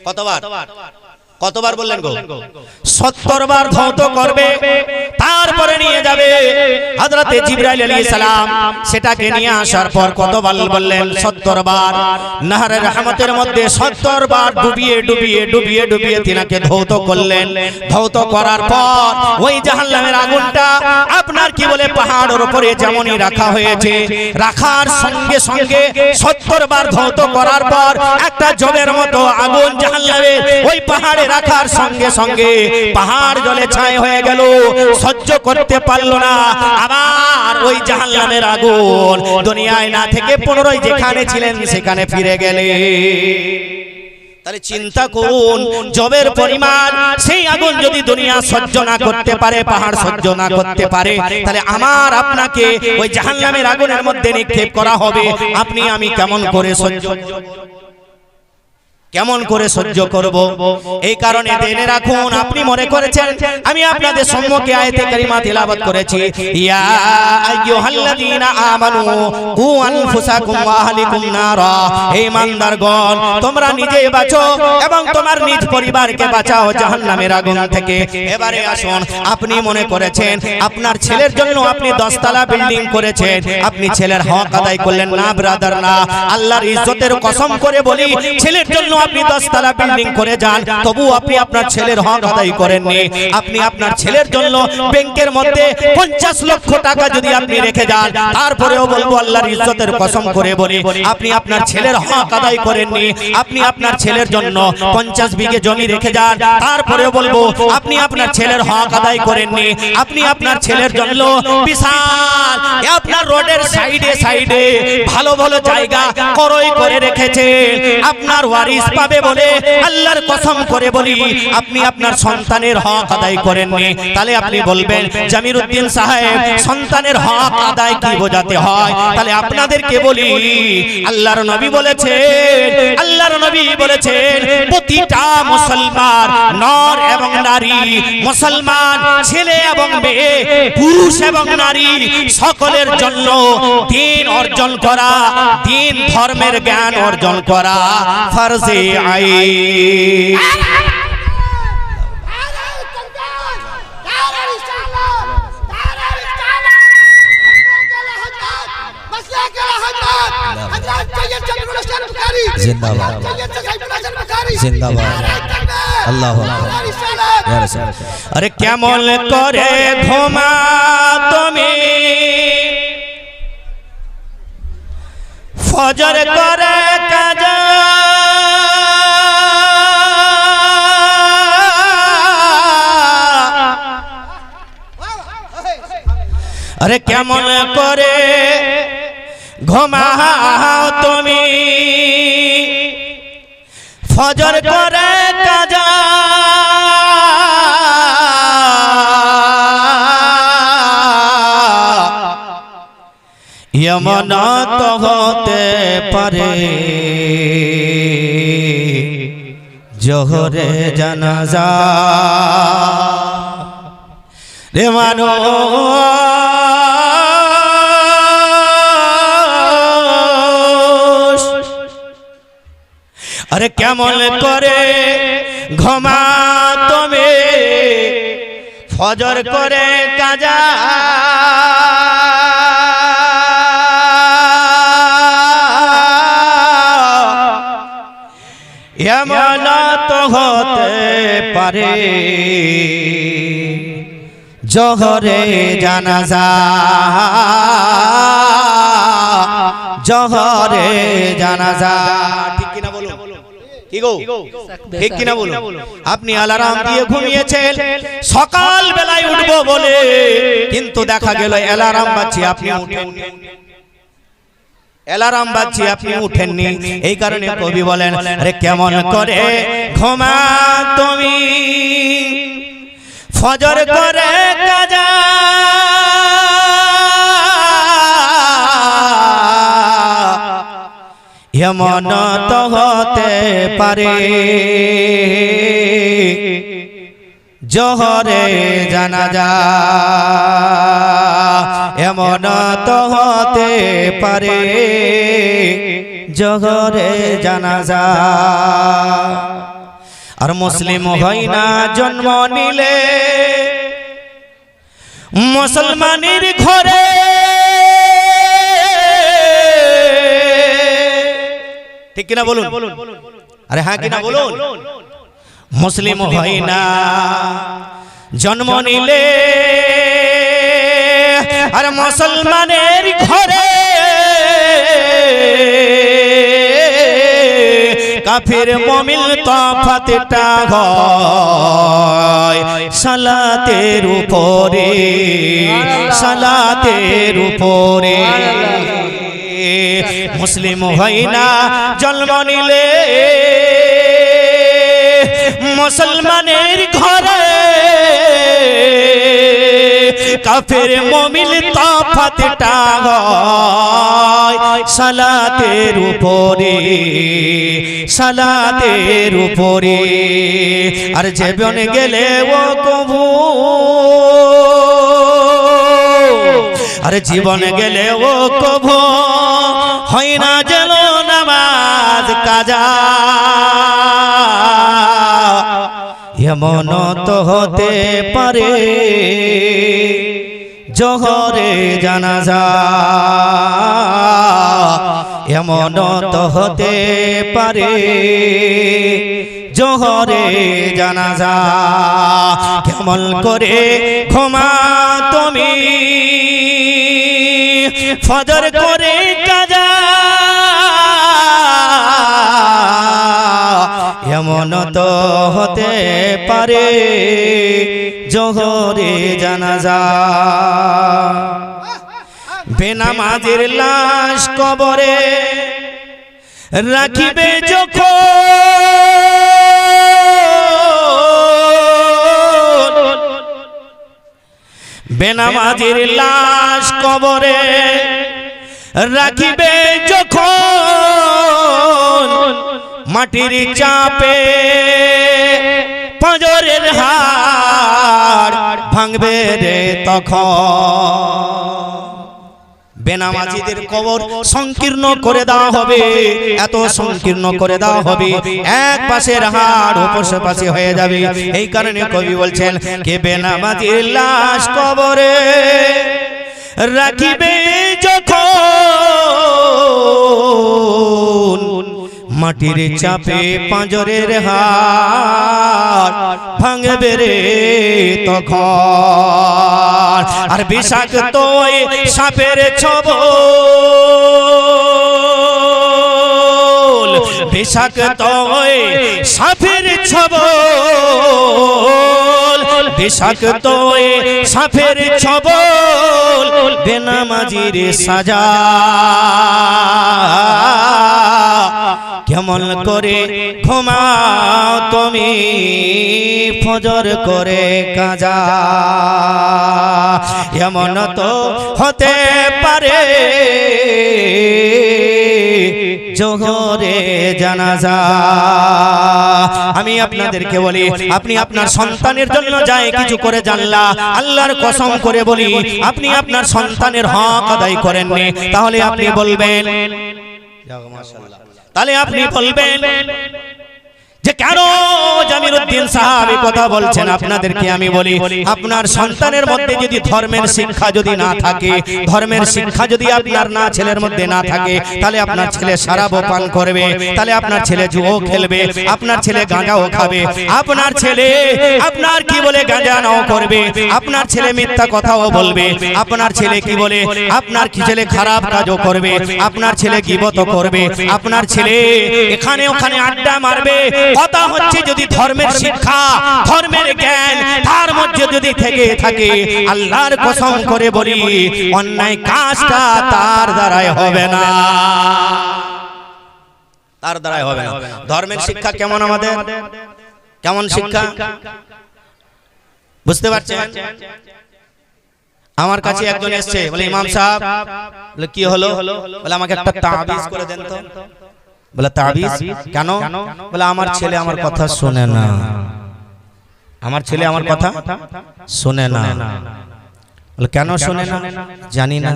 কতবার? কতবার বললেন গো? 70 বার ধৌত করবে, তারপরে নিয়ে যাবে। হযরত জিবরাইল আলাইহিস সালাম সেটাকে নিয়ে আসার পর কতবার বললেন? 70 বার। নাহরে রহমতের মধ্যে 70 বার ডুবিয়ে ডুবিয়ে ডুবিয়ে ডুবিয়ে তিনাকে ধৌত করলেন। ধৌত করার পর ওই জাহান্নামের আগুনটা আপনার কি বলে পাহাড়ের উপরে যেমনই রাখা হয়েছে, রাখার সঙ্গে সঙ্গে 70 বার ধৌত করার পর একটা জবের মতো আগুন জাহান্নামের ওই পাহাড়ে রাখার সঙ্গে সঙ্গে পাহাড় জ্বলে ছাই হয়ে গেল, সহ্য করতে পারলো না। আবার ওই জাহান্নামের আগুন দুনিয়ায় না থেকে পুনরায় যেখানে ছিলেন সেখানে ফিরে গেলে। তাহলে চিন্তা করুন, জবের পরিমাণ, সেই আগুন যদি দুনিয়া সহ্য না করতে পারে, পাহাড় সহ্য না করতে পারে, তাহলে আমার আপনাকে ওই জাহান্নামের আগুনের মধ্যে নিক্ষেপ করা হবে। আপনি আমি কেমন করে সহ্য, কেমন করে সহ্য করব? এই কারণে জেনে রাখুন, আপনি মনে করেছেন আমি আপনাদের সম্মুখে আয়াতে কারিমা তেলাওয়াত করেছি, ইয়া আইয়ুহাল্লাযীনা আমানু কু আনফুসাকুম ওয়া আহলিকুম নারা। হে ইমানদারগণ, তোমরা নিজে বাঁচো এবং তোমার নিজ পরিবারকে বাঁচাও জাহান্নামের আগুন থেকে। এবারে আসুন, আপনি মনে করেছেন আপনার ছেলের জন্য আপনি 10 তলা বিল্ডিং করেছেন, আপনি ছেলের হক আদায় করলেন না। ব্রাদার না, আল্লাহর ইজ্জতের কসম করে বলি, ছেলের জন্য আপনি 10 তলা বিল্ডিং করে যান, তবু আপনি আপনার ছেলের হক আদায় করেননি। আপনি আপনার ছেলের জন্য ব্যাংকের মধ্যে 50 লক্ষ টাকা যদি আপনি রেখে যান, তারপরেও বলবো আল্লাহর ইজ্জতের কসম করে বলি, আপনি আপনার ছেলের হক আদায় করেননি। আপনি আপনার ছেলের জন্য 50 বিঘে জমি রেখে যান, তারপরেও বলবো আপনি আপনার ছেলের হক আদায় করেননি। আপনি আপনার ছেলের জন্য বিশাল আপনার রোডের সাইডে সাইডে ভালো ভালো জায়গা ক্রয় করে রেখেছেন, আপনার ওয়ারিশ পাবে বলে আল্লাহর কসম করে বলি আপনি আপনার সন্তানের হক আদায় করেননি, তাহলে আপনি বলবেন জামিরউদ্দিন সাহেব সন্তানের হক আদায় কি বোঝাতে হয়? তাহলে আপনাদেরকে বলি আল্লাহর নবী বলেছেন প্রতিটা মুসলমান নর এবং নারী, মুসলমান ছেলে এবং মেয়ে, পুরুষ এবং নারী সকলের জন্য দ্বীন অর্জন করা, দ্বীন ধর্মের জ্ঞান অর্জন করা ফরজে আইন। जिंदाबाद जिंदाबाद अल्लाह अरे केमन करे घुमा তুমি ফজর করে কাজা अरे केमन करे ঘুমাও তুমি ফজর করে কাজা এমন তো হতে পারে জোহরে জানাজা রে মানো अरे केमन करे घुमा তুমি ফজর করে কাজা এমন তো হতে পারে জোহরে জানাজা জোহরে জানাজা ঠিক কিনা বলুন কি গো ঠিক কিনা বলুন আপনি অ্যালার্ম দিয়ে ঘুমিয়েছেন সকাল বেলায় উঠবো বলে কিন্তু দেখা গেল অ্যালার্ম বাজছে আপনি উঠেননি অ্যালার্ম বাজছে আপনি উঠেননি এই কারণে কবি বলেন আরে কেমন করে ঘুমা তুমি ফজর করে কাজা এমন তো হতে পারে জোহরে জানাজা এমন তো হতে পারে জোহরে জানাজা আর মুসলিম হয় না জন্ম নিলে মুসলমানের ঘরে ঠিক কিনা বলুন আরে হ্যাঁ কিনা বলুন মুসলিম হয় না জন্ম নিলে আর মুসলমানের ঘরে কাফির মুমিন তফাতটা হয় সালাতের উপরে সালাতের উপরে মুসলিম হয় না জন্ম নিলে মুসলমানের ঘরে কাফের মুমিন তফাতটা হয় সালাতের উপরে সালাতের উপরে আর জীবন গেলে ও কবু আর জীবন গেলে ও কবু হয় না যেন নামাজ কাজা এমন তো হতে পারে জোহরে জানাজা এমন তো হতে পারে জোহরে জানাজা কেমন করে ঘুমা তুমি ফজর করে কাজা এমন তো হতে পারে জোহরে জানাজা বেনামাজের লাশ কবরে রাখিবে যখন বেনামাজির লাশ কবরে রাখিবে যখন মাটির চাপে পাঁজরের হাড় ভাঙবে রে তখন। বেনামাজিদের কবর সংকীর্ণ করে দেওয়া হবে, এত সংকীর্ণ করে দেওয়া হবে এক পাশের হাড় অপর পাশে হয়ে যাবে। এই কারণে কবি বলছেন কে বেনামাজির লাশ কবরে রাখিবে যখন মাটির চাপে পাঁজরের হাড় ভাঙবে রে তখন। আর বিষাক্ত সাপের ছবল, বিষাক্ত সাপের ছবল, বিষাক্ত সাপের ছবল বেনামাজির সাজা। কেমন করে ঘুমাও তুমি ফজর করে কাজা, এমন তো হতে পারে জোহরে জানাজা। আমি আপনাদেরকে বলি, আপনি আপনার সন্তানের জন্য যায় কিছু করে জানলা, আল্লাহর কসম করে বলি আপনি আপনার সন্তানের হক আদায় করেননি, তাহলে আপনি বলবেন, তাহলে আপনি বলবেন যে কেন জামিরউদ্দিন সাহেব এই কথা বলছেন। আপনাদেরকে আমি বলি, আপনার সন্তানের মধ্যে যদি ধর্মের শিক্ষা যদি না থাকে, ধর্মের শিক্ষা যদি আপনার না ছেলের মধ্যে না থাকে, তাহলে আপনার ছেলে শরাবও পান করবে, তাহলে আপনার ছেলে জুয়াও খেলবে, আপনার ছেলে গাঁজাও খাবে, আপনার ছেলে আপনার কি বলে গাঁজা নাও করবে, আপনার ছেলে মিথ্যা কথাও বলবে, আপনার ছেলে কি বলে আপনার কি ছেলে খারাপ কাজও করবে, আপনার ছেলে গীবতও করবে, আপনার ছেলে এখানে ওখানে আড্ডা মারবে। কথা হচ্ছে যদি ধর্মের শিক্ষা ধর্মের জ্ঞান তার মধ্যে যদি থেকে থাকে, আল্লাহর কসম করে বলি অন্যায় কাজটা তার দ্বারাই হবে না, তার দ্বারাই হবে না। ধর্মের শিক্ষা কেমন আমাদের, কেমন শিক্ষা বুঝতে পারছেন? আমার কাছে একজন এসেছে, বলে ইমাম সাহেব, বলে কি হলো? বলে আমাকে একটা তাবিজ করে দেন তো। বলে তাবিজ কেন? বলে আমার ছেলে আমার কথা শোনে না, আমার ছেলে আমার কথা শোনে না। বলে কেন শোনে না? জানি না।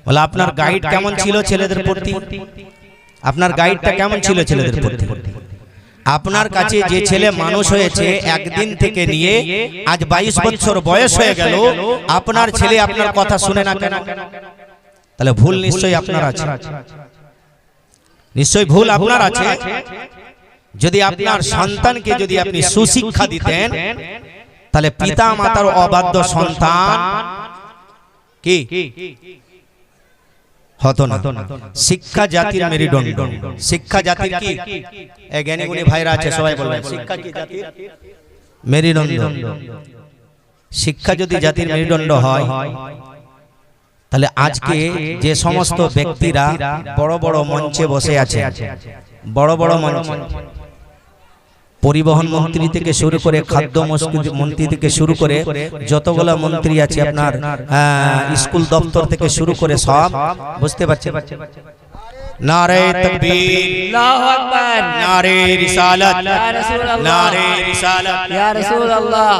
বলে আপনার গাইড কেমন ছিল ছেলেদের প্রতি? আপনার গাইডটা কেমন ছিল ছেলেদের প্রতি? আপনার কাছে যে ছেলে মানুষ হয়েছে একদিন থেকে নিয়ে আজ 22 বছর বয়স হয়ে গেল, আপনার ছেলে আপনার কথা শুনে না কেন? তাহলে ভুল নিশ্চয়ই আপনার আছে, নিশ্চয় ভুল আপনার আছে। যদি আপনার সন্তানকে যদি আপনি সুশিক্ষা দিতেন, তাহলে পিতা মাতার অবাধ্য সন্তান কি হতো না। শিক্ষা জাতির মেরুদণ্ড, শিক্ষা জাতির কি? এই জ্ঞানী গুণী ভাইরা আছে সবাই বলবেন, শিক্ষা কি জাতির মেরুদণ্ড। শিক্ষা যদি জাতির মেরুদণ্ড হয়, তাহলে আজকে যে সমস্ত ব্যক্তিরা বড় বড় মঞ্চে বসে আছে, বড় বড় মঞ্চে পরিবহন মন্ত্রী থেকে শুরু করে খাদ্য মন্ত্রী থেকে শুরু করে যতগুলো মন্ত্রী আছে, আপনার স্কুল দপ্তর থেকে শুরু করে সব, বুঝতে পারছেন? নারে তাকবীর, আল্লাহু আকবার, নারে রিসালাত, ইয়া রাসূলুল্লাহ, নারে রিসালাত, ইয়া রাসূলুল্লাহ।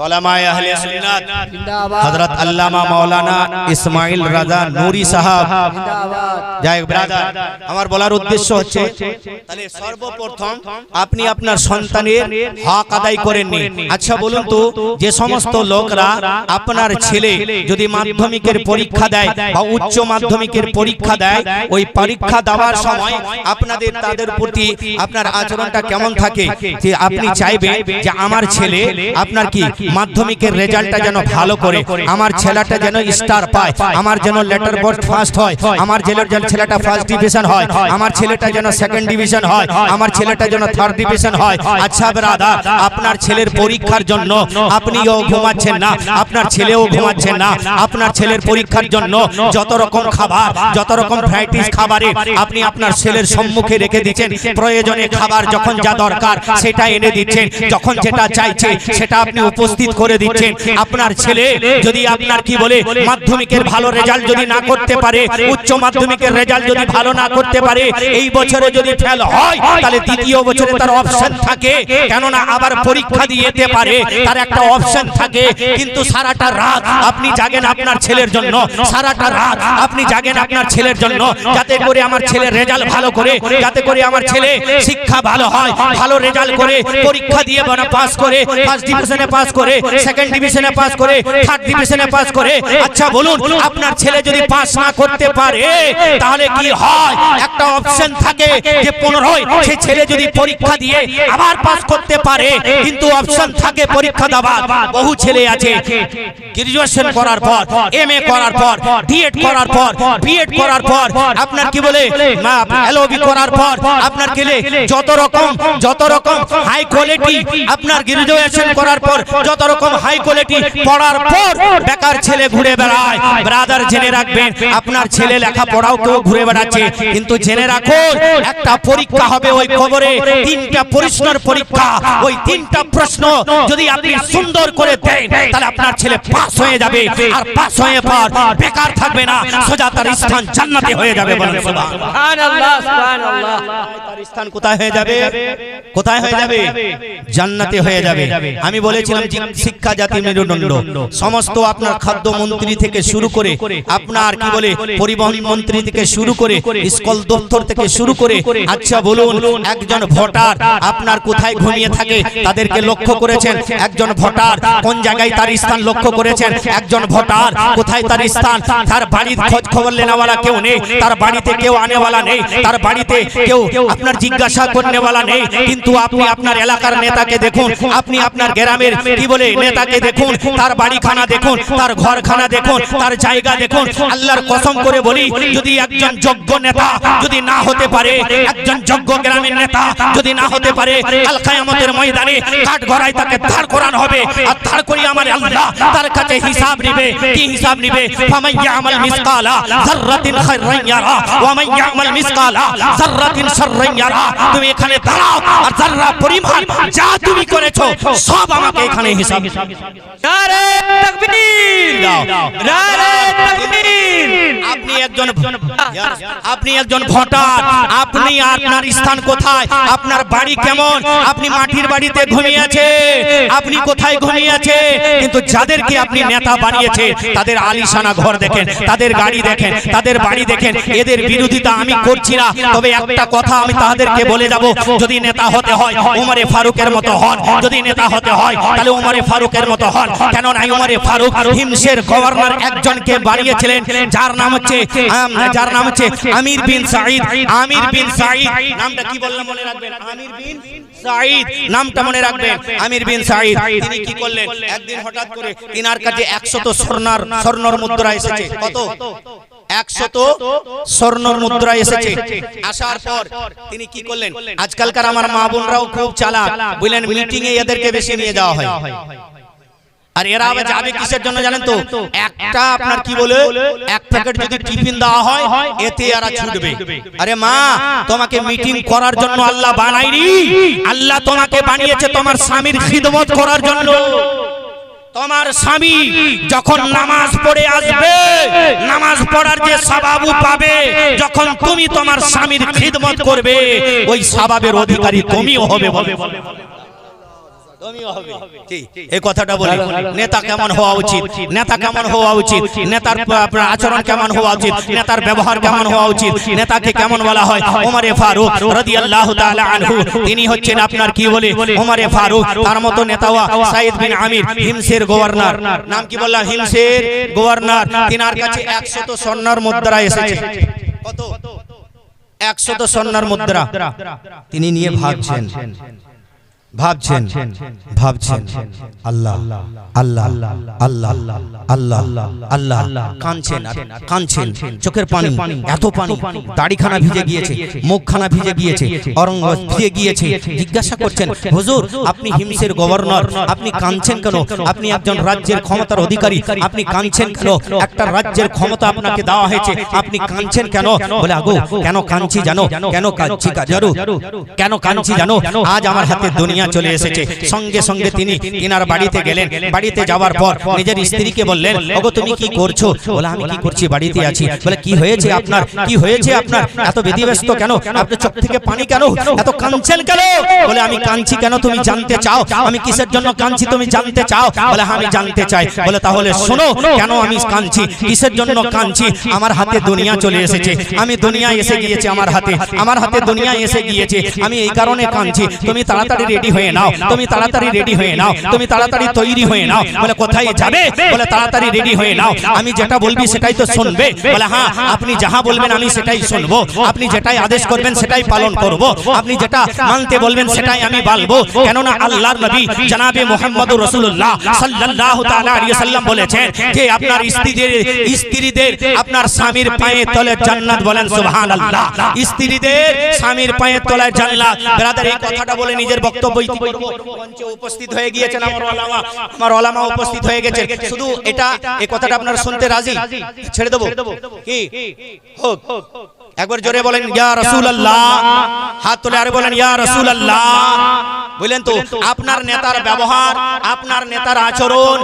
उलमाए अहले सुन्नत जिंदाबाद, हजरत अल्लामा मौलाना इस्माइल रजा नूरी साहब, जिंदाबाद। যাই ব্রাদার, আমার বলার উদ্দেশ্য হচ্ছে তাহলে সর্বপ্রথম আপনি আপনার সন্তানের হক আদায় করেননি। আচ্ছা বলুন তো, যে সমস্ত লোকরা আপনার ছেলে যদি মাধ্যমিকের পরীক্ষা দেয় বা উচ্চ মাধ্যমিকের পরীক্ষা দেয়, ওই পরীক্ষা দেওয়ার সময় আপনাদের তাদের প্রতি আপনার আচরণটা কেমন থাকে? যে আপনি চাইবেন যে আমার ছেলে আপনার কি মাধ্যমিকের রেজাল্টটা যেন ভালো করে, আমার ছেলেটা যেন স্টার পায়, আমার যেন লেটার বোর্ড ফার্স্ট হয়, আমার ছেলেটা ফার্স্ট ডিভিশন হয়, আমার ছেলেটা যেন সেকেন্ড ডিভিশন হয়, আমার ছেলেটা যেন থার্ড ডিভিশন হয়। আচ্ছা ব্রাদার, আপনার ছেলের পরীক্ষার জন্য আপনিও ঘুমাচ্ছেন না, আপনার ছেলেও ঘুমাচ্ছেন না, আপনার ছেলের পরীক্ষার জন্য যত রকম খাবার, যত রকম ভ্যারাইটিস খাবারে আপনি আপনার ছেলের সম্মুখে রেখে দিচ্ছেন। প্রয়োজনে খাবার যখন যা দরকার সেটা এনে দিচ্ছেন, যখন যেটা চাইছে সেটা আপনি উপস্থিত উপস্থিত করে দিচ্ছেন আপনার ছেলে যদি আপনার কি বলে মাধ্যমিকের ভালো রেজাল্ট যদি না করতে পারে, উচ্চ মাধ্যমিকের রেজাল্ট যদি ভালো না করতে পারে, এই বছরে যদি ফেল হয় তাহলে দ্বিতীয় বছরে তার অপশন থাকে, কেননা আবার পরীক্ষা দিয়ে যেতে পারে, তার একটা অপশন থাকে। কিন্তু সারাটা রাত আপনি জাগেন আপনার ছেলের জন্য, সারাটা রাত আপনি জাগেন আপনার ছেলের জন্য, যাতে করে আমার ছেলের রেজাল্ট ভালো করে, যাতে করে আমার ছেলে শিক্ষা ভালো হয়, ভালো রেজাল্ট করে পরীক্ষা দিয়ে পাস করে, ফার্স্ট ডিভিশনে পাস করে, সেকেন্ড ডিভিশনে পাস করে, থার্ড ডিভিশনে পাস করে। আচ্ছা বলুন, আপনার ছেলে যদি পাস না করতে পারে তাহলে কি হয়? একটা অপশন থাকে যে 15 সে ছেলে যদি পরীক্ষা দিয়ে আবার পাস করতে পারে, কিন্তু অপশন থাকে পরীক্ষা দেওয়ার। বহু ছেলে আছে গ্রাজুয়েশন করার পর, এমএ করার পর, ডিএড করার পর, বিএড করার পর, আপনার কি বলে এলওবি করার পর, আপনার কি যত রকম হাই কোয়ালিটি, আপনার গ্রাজুয়েশন করার পর যত রকম হাই কোয়ালিটি পড়ার পর বেকার ছেলে ঘুরে বেড়ায়। ব্রাদার জেনে রাখবেন, আপনার ছেলে লেখাপড়াও কেউ ঘুরে বেড়াচ্ছে, কিন্তু জেনে রাখুন একটা পরীক্ষা হবে ওই খবরে, 3টা প্রশ্নের পরীক্ষা। ওই 3টা প্রশ্ন যদি আপনি সুন্দর করে দেন তাহলে আপনার ছেলে পাস হয়ে যাবে, আর পাস হয়ে পর বেকার থাকবে না, সোজা তার স্থান জান্নাতে হয়ে যাবে। বলেন সুবহানাল্লাহ, সুবহানাল্লাহ। তার স্থান কোথায় হয়ে যাবে? কোথায় হয়ে যাবে? জান্নাতে হয়ে যাবে। আমি বলেছিলাম শিক্ষা জাতি মেরুদণ্ড। সমস্ত আপনার খাদ্য মন্ত্রী থেকে শুরু করে, আপনার কি বলে পরিবহন মন্ত্রী থেকে শুরু করে, স্কুল দপ্তর থেকে শুরু করে, আচ্ছা বলুন একজন ভোটার আপনার কোথায় ঘুমিয়ে থাকে তাদেরকে লক্ষ্য করেছেন? একজন ভোটার কোন জায়গায় তার স্থান লক্ষ্য করেছেন? একজন ভোটার কোথায় তার স্থান? তার বাড়ির খোঁজ খবর লেনাওয়ালা কেউ নেই, তার বাড়িতে কেউ আনেওয়ালা নেই, তার বাড়িতে কেউ আপনার জিজ্ঞাসা করনেওয়ালা নেই। কিন্তু আপনি আপনার এলাকার নেতাকে দেখুন, আপনি আপনার গ্রামের কি বলে নেতাকে দেখুন, তার বাড়িখানা দেখুন, তার ঘরখানা দেখুন, তার জায়গা দেখুন। আল্লাহর কসম করে বলি, যদি একজন যোগ্য নেতা যদি না হতে পারে, একজন যোগ্য গ্রামের নেতা যদি না হতে পারে, কাল কিয়ামতের ময়দানে কাঠগড়ায় তাকে দাঁড় করানো হবে। আর দাঁড় করিয়ে আমার আল্লাহ তার কাছে হিসাব নিবে। কি হিসাব নিবে? ফামান ইয়ামাল মিসকালা যাররাতিন খায়রান ইয়ারা ওয়া মান ইয়ামাল মিসকালা যাররাতিন শাররান ইয়ারা। তুমি এখানে দাঁড়াও, আর যাররা পরিমাণ যা তুমি করেছো সব আমাকে এখানে হিসাব। নারে তাকবীর, নারে তাকবীর। আপনি একজন ভোটার, আপনি আপনার স্থান কোথায়? আপনার বাড়ি কেমন? আপনি মাটির বাড়িতে ঘুমিয়েছে, আপনি কোথায় ঘুমিয়েছে? কিন্তু যাদেরকে আপনি নেতা বানিয়েছে তাদের আলিশানা ঘর দেখেন, তাদের গাড়ি দেখেন, তাদের বাড়ি দেখেন। এদের বিরোধিতা আমি করছি না, তবে একটা কথা আমি তাদেরকে বলে যাব, যদি নেতা হতে হয় উমরে ফারুকের মতো হন, যদি নেতা হতে হয় তাহলে উমরে ফারুকের মতো হন। কেন না উমরে ফারুক হিমসের গভর্নর একজনকে বানিয়েছিলেন, যার নাম হচ্ছে আমির বিন সাঈদ। আমির বিন সাঈদ নামটা কি বললাম মনে রাখবেন? আমির বিন সাঈদ নামটা মনে রাখবেন। আমির বিন সাঈদ তিনি কি করলেন? একদিন হঠাৎ করে তিনার কাছে 100 স্বর্ণর মুদ্রা এসেছে। কত? 100 স্বর্ণর মুদ্রা এসেছে। আসার পর তিনি কি করলেন? আজকালকার আমার মা বোনরাও খুব চালাক, বুঝলেন, মিটিং এ এদেরকে বেশি নিয়ে যাওয়া হয়। আর এরা আবার যাবে কিসের জন্য জানেন তো? একটা আপনার কি বলে এক প্যাকেট যদি টিফিন দেওয়া হয় এতে এরা ছুটবে। আরে মা, তোমাকে মিটিং করার জন্য আল্লাহ বানায়নি, আল্লাহ তোমাকে বানিয়েছে তোমার স্বামীর খিদমত করার জন্য। তোমার স্বামী যখন নামাজ পড়ে আসবে, নামাজ পড়ার যে সওয়াব পাবে, যখন তুমি তোমার স্বামীর খিদমত করবে, ওই সওয়াবের অধিকারী তুমিও হবে। বলে এই কথাটা বলি। নেতা কেমন হওয়া উচিত? নেতা কেমন হওয়া উচিত? নেতার আচরণ কেমন হওয়া উচিত? নেতার ব্যবহার কেমন হওয়া উচিত? নেতাকে কেমন বলা হয়? ওমরে ফারুক রাদিয়াল্লাহু তাআলা আনহু, তিনি হচ্ছেন আপনার কি বলে ওমরে ফারুক। তার মতো নেতা সাঈদ বিন আমির, হিমসের গভর্নর। নাম কি বললাম? হিমসের গভর্নর। তিনার কাছে 100 স্বর্ণের মুদ্রা এসেছে। কত? 100 স্বর্ণের মুদ্রা। তিনি নিয়ে ভাবছেন আল্লাহ আল্লাহ আল্লাহ আল্লাহ আল্লাহ। কাঁদছেন, চোখের পানি, এত পানি, দাড়িখানা ভিজে গিয়েছে, মুখখানা ভিজে গিয়েছে, অরঙ্গ ভিজে গিয়েছে। জিজ্ঞাসা করছেন, হুজুর আপনি হিমসের গভর্নর, আপনি কাঁদছেন কেন? আপনি একজন রাজ্যের ক্ষমতার অধিকারী, আপনি কাঁদছেন কেন? একটা রাজ্যের ক্ষমতা আপনাকে দেওয়া হয়েছে, আপনি কাঁদছেন কেন? বলে, আগো কেন কাঁদছি জানো? কেন কাঁদছি জানো? কেন কাঁদছি জানো? আজ আমার হাতে দুনিয়া দুনিয়া চলে এসেছে। সঙ্গে সঙ্গে তিনি তিনার বাড়িতে গেলেন। বাড়িতে যাওয়ার পর নিজের স্ত্রীকে বললেন, ওগো তুমি কি করছো? বলে আমি কি করছি, বাড়িতে আছি। বলে কি হয়েছে আপনার, কি হয়েছে আপনার, এত বিধিব্যস্ত কেন, আপনার চোখ থেকে পানি কেন, এত কাঁদছেন কেন? বলে আমি কাঁদছি কেন তুমি জানতে চাও? আমি কিসের জন্য কাঁদছি তুমি জানতে চাও? বলে আমি জানতে চাই। বলে তাহলে শোনো কেন আমি কাঁদছি, কিসের জন্য কাঁদছি। আমার হাতে দুনিয়া চলে এসেছে, আমি দুনিয়া এসে গিয়েছে আমার হাতে, আমার হাতে দুনিয়া এসে গিয়েছে, আমি এই কারণে কাঁদছি। তুমি তাড়াতাড়ি রেডি হয়ে নাও, তুমি তাড়াতাড়ি রেডি হয়ে নাও, তুমি তাড়াতাড়ি তৈরি হয়ে নাও। বলে কোথায় যাবে? বলে তাড়াতাড়ি রেডি হয়ে নাও, আমি যেটা বলবি সেটাই তো শুনবে। বলে হ্যাঁ, আপনি যাহা বলবেন আমি সেটাই শুনবো, আপনি যেটাই আদেশ করবেন সেটাই পালন করব, আপনি যেটা মানতে বলবেন সেটাই আমি বলবো। কেননা আল্লাহর নবী জনাবে মুহাম্মদুর রাসূলুল্লাহ সাল্লাল্লাহু তাআলা আলাইহি ওয়াসাল্লাম বলেছেন যে আপনার স্ত্রীদের আপনার স্বামীর পায়ের তলে জান্নাত, বলেন সুবহানাল্লাহ। স্ত্রীদের স্বামীর পায়ের তলে জান্নাত। ব্রাদার এই কথাটা বলে নিজের বক্তব্য মঞ্চে উপস্থিত হয়ে গিয়েছেন আমার ওলামা উপস্থিত হয়ে গেছে। শুধু এটা এই কথাটা আপনারা শুনতে রাজি? ছেড়ে দেবো কি? হোক একবার জোরে বলেন ইয়া রাসূলুল্লাহ, হাত তুলে আর বলেন ইয়া রাসূলুল্লাহ। বলেন তো আপনার নেতার ব্যবহার, আপনার নেতার আচরণ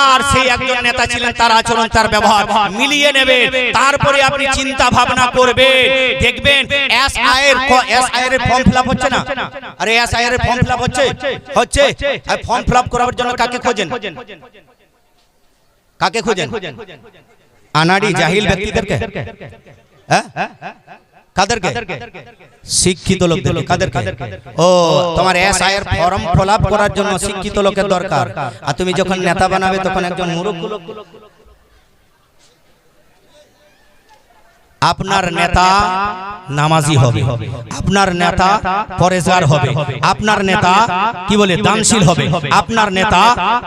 আর সেই একজন নেতা ছিলেন তার আচরণ তার ব্যবহার মিলিয়ে নেবেন, তারপরে আপনি চিন্তা ভাবনা করবেন। দেখবেন এসআই এর ফর্ম ফিলআপ হচ্ছে না? আরে এসআই এর ফর্ম ফিলআপ হচ্ছে আর ফর্ম ফিলআপ করার জন্য কাকে খোঁজেন? কাকে খোঁজেন? আনাড়ি জাহিল ব্যক্তিদেরকে? হ্যাঁ, কাদেরকে? শিক্ষিত লোকদেরকে। কাদেরকে? ও তোমার এসআই এর ফর্ম ফিলআপ করার জন্য শিক্ষিত লোকের দরকার, আর তুমি যখন নেতা বানাবে তখন একজন মূর্খ লোক। আপনার নেতা নামাজি হবে, আপনার নেতা পরেজগার হবে, আপনার নেতা কি বলে দানশীল হবে, আপনার নেতা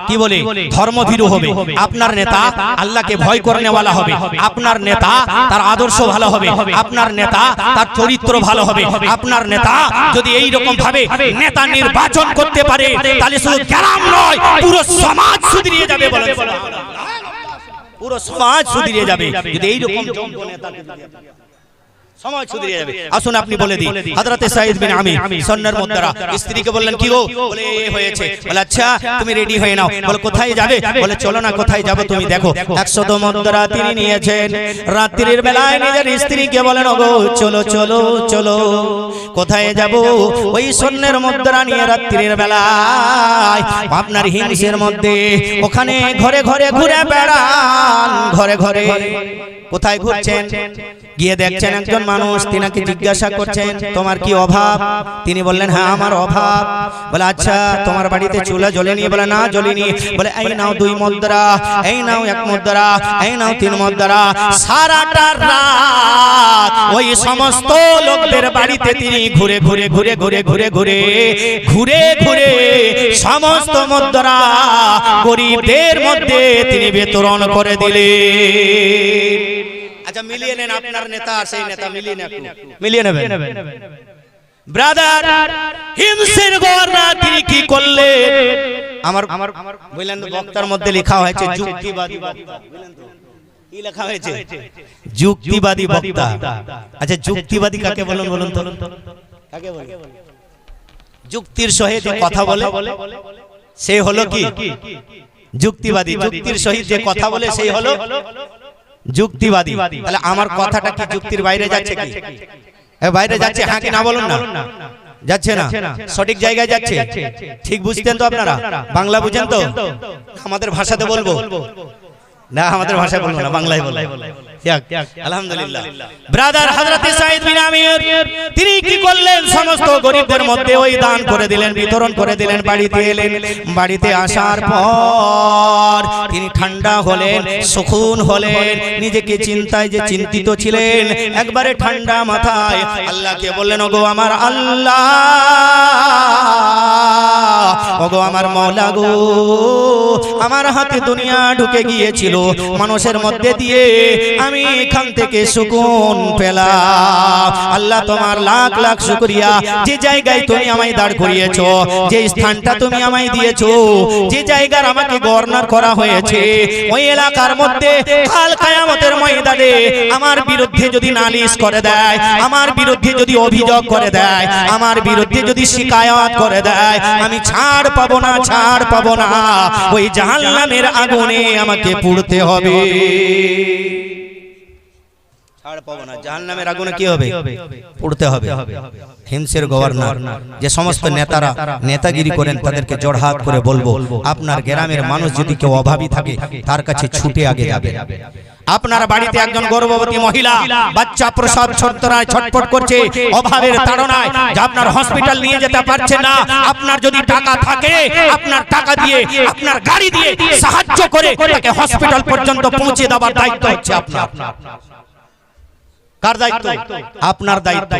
কি বলে ধর্মভীরু হবে, আপনার নেতা আল্লাহকে ভয় করনেওয়ালা হবে, আপনার নেতা তার আদর্শ ভালো হবে, আপনার নেতা তার চরিত্র ভালো হবে। আপনার নেতা যদি এই রকম ভাবে নেতা নির্বাচন করতে পারে তাহলে শুধু গ্রাম নয় পুরো সমাজ সুধরিয়ে যাবে। বলেন পুরো সমাজ সুধরিয়ে যাবে যদি এইরকম যোগ্য নেতা সমাজ সুধরিয়ে যাবে। আসুন আপনি বলে দিন। হযরতে সাঈদ বিন আমির সন্ন্যার মুদ্দারা স্ত্রীকে বললেন কি গো? বলে এই হয়েছে। বলে আচ্ছা তুমি রেডি হয়ে নাও। বলে কোথায় যাবে? বলে চলো না, কোথায় যাবে তুমি দেখো। 100 মুদ্রা তিনি নিয়েছেন। রাত্রির বেলায় নিজের স্ত্রীকে বলেন ওগো চলো চলো চলো। কোথায় যাব? ওই সন্ন্যার মুদ্রা নিয়ে রাত্রির বেলায় আপনার হিমসের মধ্যে ওখানে ঘরে ঘরে ঘুরে বেড়ান, ঘরে ঘরে। কোথায় ঘুরছেন? গিয়ে দেখছেন একজন মানুষ, তিনাকে জিজ্ঞাসা করছেন তোমার কি অভাব? তিনি বললেন হ্যাঁ আমার অভাব। বলে আচ্ছা তোমার বাড়িতে চুলা জ্বলেনি? বলে না জ্বলেনি। বলে এই নাও 2 মুদ্রা, এই নাও 1 মুদ্রা, এই নাও 3 মুদ্রা। সারাটা রাত ওই সমস্ত লোকদের বাড়িতে তিনি ঘুরে ঘুরে ঘুরে ঘুরে ঘুরে ঘুরে ঘুরে ঘুরে সমস্ত মুদ্রা গরিবদের মধ্যে তিনি বিতরণ করে দিলেন। আচ্ছা মিলিয়ে নেন আপনার নেতা আর সেই নেতা, মিলিয়ে নেন, মিলিয়ে নেবেন। ব্রাদার হিমসের গভর্নর তিনি কি করলেন? আমার বললেন বক্তার মধ্যে লেখা হয়েছে যুক্তিবাদী বক্তা। বললেন তো কি লেখা হয়েছে? যুক্তিবাদী বক্তা। আচ্ছা যুক্তিবাদী কাকে বলেন বলুন তো? কাকে বলে? যুক্তির সহিত যে কথা বলে সে হলো কি যুক্তিবাদী। যুক্তির সহিত যে কথা বলে সেই হলো যুক্তিবাদী। তাহলে আমার কথাটা কি যুক্তির বাইরে যাচ্ছে? কি বাইরে যাচ্ছে? হ্যাঁ কি না বলুন না? যাচ্ছে না? সঠিক জায়গায় যাচ্ছে? ঠিক বুঝতেন তো আপনারা? বাংলা বুঝেন তো? আমাদের ভাষাতে বলবো না, আমাদের ভাষায় বলবো না, বাংলায় বলবো। আলহামদুলিল্লাহ। ব্রাদার হযরতে সাঈদ বিন আমির তিনি কি করলেন? সমস্ত গরিবদের মধ্যে ওই দান করে দিলেন, বিতরণ করে দিলেন। বাড়িতে এলেন। বাড়িতে আসার পর তিনি ঠান্ডা হলেন, সুকুন হলেন। নিজেকে চিন্তায় যে চিন্তিত ছিলেন একবারে ঠান্ডা মাথায় আল্লাহকে বললেন ওগো আমার আল্লাহ, ওগো আমার মাওলা গো, আমার হাতে দুনিয়া ঢুকে গিয়েছিল, মানুষের মধ্যে দিয়ে আমি এখান থেকে সুকুন পেলাম। আল্লাহ তোমার লাখ লাখ শুকরিয়া, যে জায়গায় তুমি আমায় দাঁড় করিয়েছো, যে স্থানটা তুমি আমায় দিয়েছো, যে জায়গার আমাকে গভর্নর করা হয়েছে, ওই এলাকার মধ্যে কাল কিয়ামতের ময়দানে আমার বিরুদ্ধে যদি নালিশ করে দেয়, আমার বিরুদ্ধে যদি অভিযোগ করে দেয়, আমার বিরুদ্ধে যদি শিকায়ত করে দেয়, আমি ছাড় পাবো না, ছাড় পাবো না। ওই জাহান্নামের আগুনে আমাকে পুড়তে হবে। ছাড় পাবো না, জাহান্নামের আগুনে কি হবে? পুড়তে হবে। হিমসের গভর্নর যে সমস্ত নেতারা নেতাগিরি করেন তাদেরকে জোড়হাত করে বলবো, আপনার গ্রামের মানুষ যদি কেউ অভাবী থাকে তার কাছে ছুটে আগে যাবে। আপনার বাড়িতে একজন গর্ভবতী মহিলা বাচ্চা প্রসব ছটফটায় ছটফট করছে অভাবের তাড়নায়, যে আপনার হসপিটাল নিয়ে যেতে পারছে না, আপনার যদি টাকা থাকে আপনার টাকা দিয়ে, আপনার গাড়ি দিয়ে সাহায্য করে তাকে হসপিটাল পর্যন্ত পৌঁছে দেওয়ার দায়িত্ব হচ্ছে আপনার। কার দায়িত্ব? আপনার দায়িত্ব।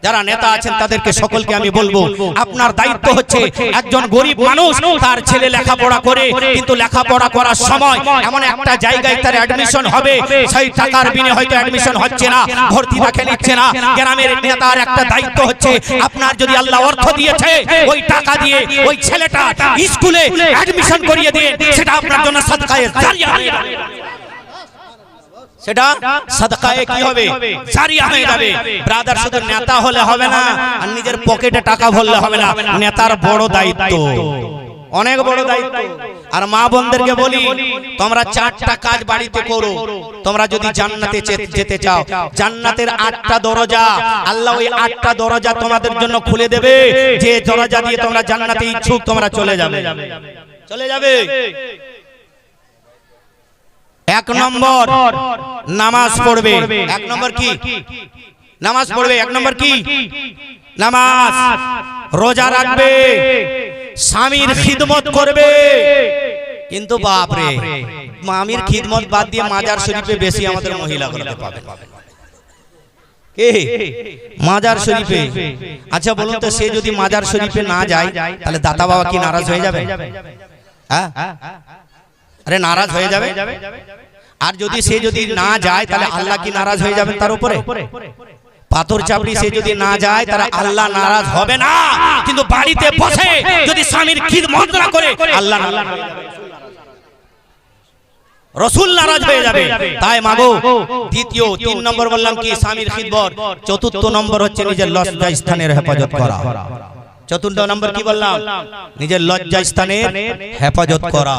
যারা নেতা আছেন তাদেরকে সকলকে আমি বলবো, আপনার দায়িত্ব হচ্ছে একজন গরিব মানুষ, তার ছেলে লেখাপড়া করে কিন্তু লেখাপড়া করার সময় এমন একটা জায়গায় তার অ্যাডমিশন হবে, সেই টাকার বিনিময়ে হয়তো অ্যাডমিশন হচ্ছে না, ভর্তি দেখে নিচ্ছে না। গ্রামের নেতার একটা দায়িত্ব হচ্ছে, আপনার যদি আল্লাহ অর্থ দিয়েছে ওই টাকা দিয়ে ওই ছেলেটা স্কুলে অ্যাডমিশন করিয়ে দিন, সেটা আপনার জন্য সাদকায়ে জারিয়া হয়ে যাবে। সেটা সাদকায়ে কি হবে? জারিয়া হয়ে যাবে। ব্রাদার, শুধু নেতা হলে হবে না আর নিজের পকেটে টাকা ভরলে হবে না, নেতার বড় দায়িত্ব, অনেক বড় দায়িত্ব। আর মা বোনদেরকে বলি, তোমরা 4টা কাজ বাড়িতে করো। তোমরা যদি জান্নাতে যেতে চাও, জান্নাতের 8টা দরজা, আল্লাহ ওই 8টা দরজা তোমাদের জন্য খুলে দেবে। যে দরজা দিয়ে তোমরা জান্নাতে ইচ্ছুক তোমরা চলে যাবে, চলে যাবে। 1 নম্বর নামাজ পড়বে। 1 নম্বর কি? নামাজ পড়বে। 1 নম্বর কি? নামাজ। রোজা রাখবে, স্বামীর খিদমত করবে। কিন্তু বাপ রে, স্বামীর খিদমত বাদ দিয়ে মাজার শরীফে বেশি আমাদের মহিলাগুলোকে পাবে। কে? মাজার শরীফে। আচ্ছা বলুন তো, সে যদি মাজার শরীফে না যায় তাহলে দাতা বাবা কি নারাজ হয়ে যাবে? হ্যাঁ, আরে নারাজ হয়ে যাবে। আর যদি সে যদি না যায় তাহলে আল্লাহ কি নারাজ হয়ে যাবেন তার উপরে? পাথর চাপড়ি সে যদি না যায় তাহলে আল্লাহ নারাজ হবে না, কিন্তু বাড়িতে বসে যদি স্বামীর খিদমত না করে আল্লাহ নারাজ হয়ে যাবে, রাসূল নারাজ হয়ে যাবে। তাই মাগো, দ্বিতীয় 3 নম্বর বললাম কি? স্বামীর খিদমত। 4র্থ নম্বর হচ্ছে নিজের লজ্জা স্থানের হেফাজত করা। 4র্থ নম্বর কি বললাম? নিজের লজ্জা স্থানের হেফাজত করা।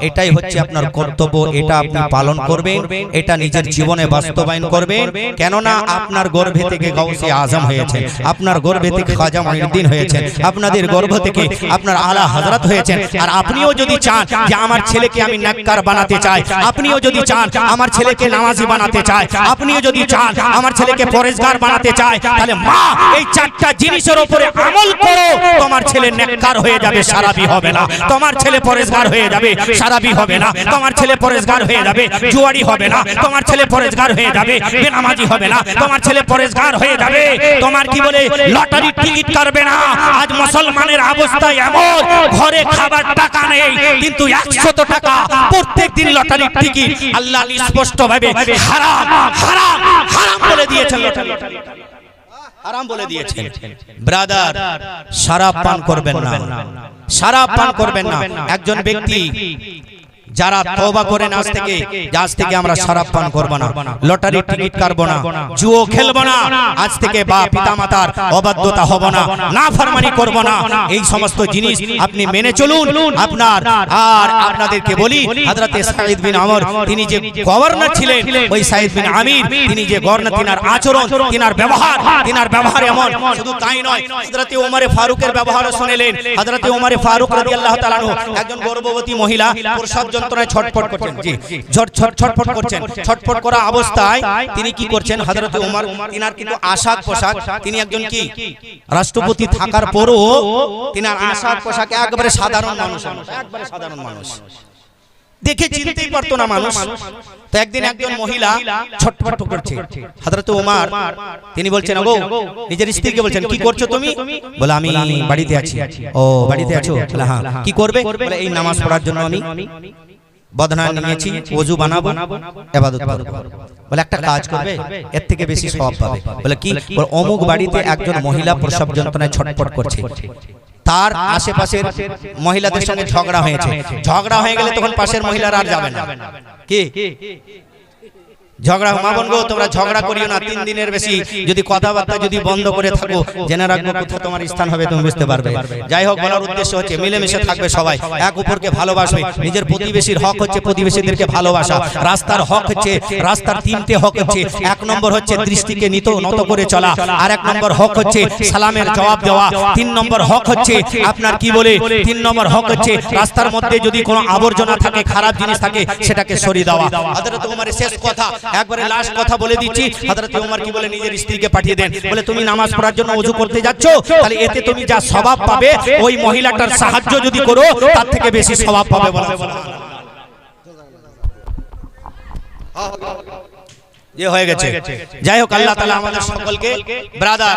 এটাই হচ্ছে আপনার কর্তব্য, এটা আপনি পালন করবেন, এটা নিজের জীবনে বাস্তবায়ন করবেন। কেননা আপনার গর্ভে থেকে গাউসে আজম হয়েছেন, আপনার গর্ভে থেকে খাজা মুঈনুদ্দিন হয়েছেন, আপনাদের গর্ভ থেকে আপনার আলা হযরত হয়েছেন। আর আপনিও যদি চান যে আমার ছেলেকে আমি নেককার বানাতে চাই, আপনিও যদি চান আমার ছেলেকে নামাজি বানাতে চাই, আপনিও যদি চান আমার ছেলেকে পরেজগার বানাতে চাই, তাহলে মা এই 4টা জিনিসের উপরে আমল করো। তোমার ছেলে নেককার হয়ে যাবে, সারাবি হবে না। তোমার ছেলে পরেজগার হয়ে যাবে, সারাবি হবে না। তোমার ছেলে পরেজগার হয়ে যাবে, জুয়ারি হবে না। তোমার ছেলে পরেজগার হয়ে যাবে, বেনামাজি হবে না। তোমার ছেলে পরেজগার হয়ে যাবে, তোমার কি বলে লটারি টিকিট কাটবে না। আজ মুসলমানের অবস্থা এমন, ঘরে খাবার টাকা নেই কিন্তু 100 টাকা প্রত্যেকদিন লটারি টিকিট। আল্লাহ স্পষ্ট ভাবে হারাম হারাম হারাম বলে দিয়েছেন, লটারি হারাম বলে দিয়েছেন। ব্রাদার, শরাব পান করবেন না, শরাব পান করবেন না। একজন ব্যক্তি যারা তওবা করেন আজ থেকে আমরা শরাব পান করব না, লটারি টিকিট কাটবো না, জুয়ো খেলবো না, আজ থেকে বা পিতামাতার অবাধ্যতা হব না, নাফরমানি করব না। এই সমস্ত জিনিস আপনি মেনে চলুন আপনার। আর আপনাদেরকে বলি, হযরত সাঈদ বিন আমর তিনি যে গভর্নর ছিলেন, ওই সাঈদ বিন আমির তিনি যে গভর্নর, তিনার আচরণ, তিনার ব্যবহার এমন। শুধু তাই নয়, হযরত ওমর ফারুকের ব্যবহারও শুনলেন। হযরত ওমর ফারুক রাদিয়াল্লাহু তাআলা আনহু একজন গর্ভবতী মহিলা প্রসব যন্ত্রণায় ছটফট করছেন, জি ছটফট করছেন। ছটফট করা অবস্থায় তিনি কি করছেন? হযরত ওমর তিনার কিন্তু আশাক পোশাক, তিনি একজন কি রাষ্ট্রপতি থাকার পরও তিনার আশাক পোশাক একবারে সাধারণ মানুষ, একবারে সাধারণ মানুষ, দেখে চিনতেই পারতো না মানুষ। তো একদিন একজন মহিলা ছটফট করছে, হযরত ওমর তিনি বলছেন, ওগো, নিজের স্ত্রীকে বলছেন, কি করছো তুমি? বলে, আমি বাড়িতে আছি। ও, বাড়িতে আছো? বলে, হ্যাঁ। কি করবে? বলে, এই নামাজ পড়ার জন্য আমি বদনা নিয়েছি, ওযু বানাবো, ইবাদত করব। বলে, একটা কাজ করবে, এর থেকে বেশি সওয়াব পাবে। বলে, কি? বলে, অমুক বাড়িতে একজন মহিলা প্রসব যন্ত্রণায় ছটফট করছে, তার আশেপাশের মহিলাদের সঙ্গে ঝগড়া হয়েছে। ঝগড়া হয়ে গেলে তখন পাশের মহিলারা আর যাবে না। কি ঝগড়া মা বোন গো, তোমরা ঝগড়া করিও না। 3 দিনের বেশি যদি কথাবার্তা যদি বন্ধ করে থাকো, জেনে রাখবো কোথায় তোমার স্থান হবে, তুমি বুঝতে পারবে। যাই হোক, বলার উদ্দেশ্য হচ্ছে মিলেমিশে থাকবে সবাই, এক অপরকে ভালোবাসবে। নিজের প্রতিবেশীর হক হচ্ছে প্রতিবেশীদেরকে ভালোবাসা। রাস্তার হক হচ্ছে, রাস্তার 3টে হক হচ্ছে, 1 নম্বর হচ্ছে দৃষ্টিকে নত করে চলা, আর 1 নম্বর হক হচ্ছে সালামের জবাব দেওয়া, 3 নম্বর হক হচ্ছে আপনার কি বলে 3 নম্বর হক হচ্ছে রাস্তার মধ্যে যদি কোনো আবর্জনা থাকে, খারাপ জিনিস থাকে, সেটাকে সরিয়ে দেওয়া। হযরত ওমরের শেষ কথা, একবারে লাস্ট কথা বলে দিচ্ছি। হযরত ওমর কি বলে নিজের স্ত্রীকে পাঠিয়ে দেন, বলে তুমি নামাজ পড়ার জন্য ওযু করতে যাচ্ছ, তাহলে এতে তুমি যা সওয়াব পাবে, ওই মহিলাটার সাহায্য যদি করো তার থেকে বেশি সওয়াব পাবে। বলো যে হয়ে গেছে। যাই হোক, আল্লাহ তাআলা আমাদের সকলকে ব্রাদার।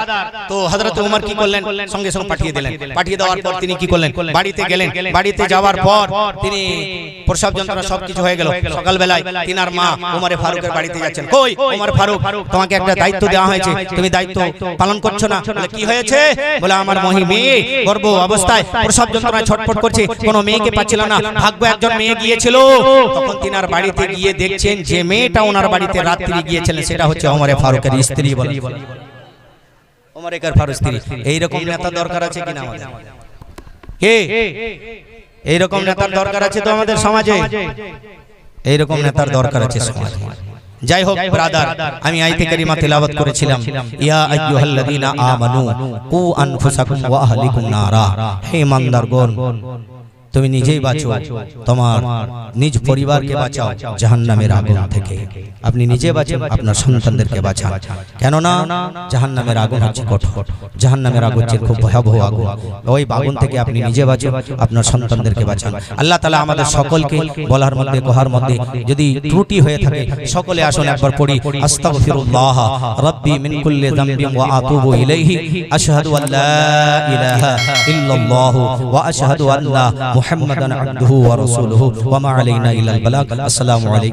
তো হযরত ওমর কি করলেন, সঙ্গে সঙ্গে পাঠিয়ে দিলেন। পাঠিয়ে দেওয়ার পর তিনি কি করলেন, বাড়িতে গেলেন। বাড়িতে যাওয়ার পর তিনি প্রসব যন্ত্রণা সবকিছু হয়ে গেল। সকালবেলায় তিনার মা ওমরে ফারুকের বাড়িতে যাচ্ছেন। কই ওমর ফারুক, তোমাকে একটা দায়িত্ব দেওয়া হয়েছে, তুমি দায়িত্ব পালন করছো না। বলে কি হয়েছে? বলে আমার মেয়ে গর্ভ অবস্থায় প্রসব যন্ত্রণায় ছটফট করছে, কোনো মেয়েকে পাচ্ছিল না। ভাগ্য একজন মেয়ে গিয়েছিল। তখন তিনার বাড়িতে গিয়ে দেখছেন যে মেয়েটা ওনার বাড়িতে রাত্রি গিয়েছিলেন, সেটা হচ্ছে ওমরে ফারুকের স্ত্রী। বলে ওমরে ফারুক স্ত্রী। এইরকম নেতা দরকার আছে কিনা আমাদের? কে এইরকম নেতার দরকার আছে তো আমাদের সমাজে? এইরকম নেতার দরকার আছে সমাজে। যাই হোক ব্রাদার, আমি আয়াতে কারিমা তেলাওয়াত করেছিলাম, ইয়া আইয়ুহাল্লাযীনা আমানু কু আনফুসাকুম ওয়া আহলিকুম নারা। হে ইমানদারগণ, তুমি নিজেই বাঁচো, তোমার নিজ পরিবারকে বাঁচাও জাহান্নামের আগুন থেকে। আপনি নিজে বাঁচেন, আপনার সন্তানদেরকে বাঁচান। কেননা জাহান্নামের আগুন হচ্ছে কঠোর, জাহান্নামের আগুন হচ্ছে খুব ভয়াবহ আগুন। ওই আগুন থেকে আপনি নিজে বাঁচেন, আপনার সন্তানদেরকে বাঁচান। আল্লাহ তাআলা আমাদের সকলকে বলার মধ্যে কোহার মধ্যে যদি ত্রুটি হয়ে থাকে, সকলে আসুন একবার পড়ি, আস্তাগফিরুল্লাহ রাব্বি মিন কুল্লি যামবিন ওয়া আতুবু ইলাইহি, আশহাদু আল্লা ইলাহা ইল্লাল্লাহু ওয়া আশহাদু আন্না মুহাম্মাদান আবদুহু ওয়া রাসূলুহু ওয়া মা আলাইনা ইল্লাল বালাগ। আসসালামু আলাইকুম।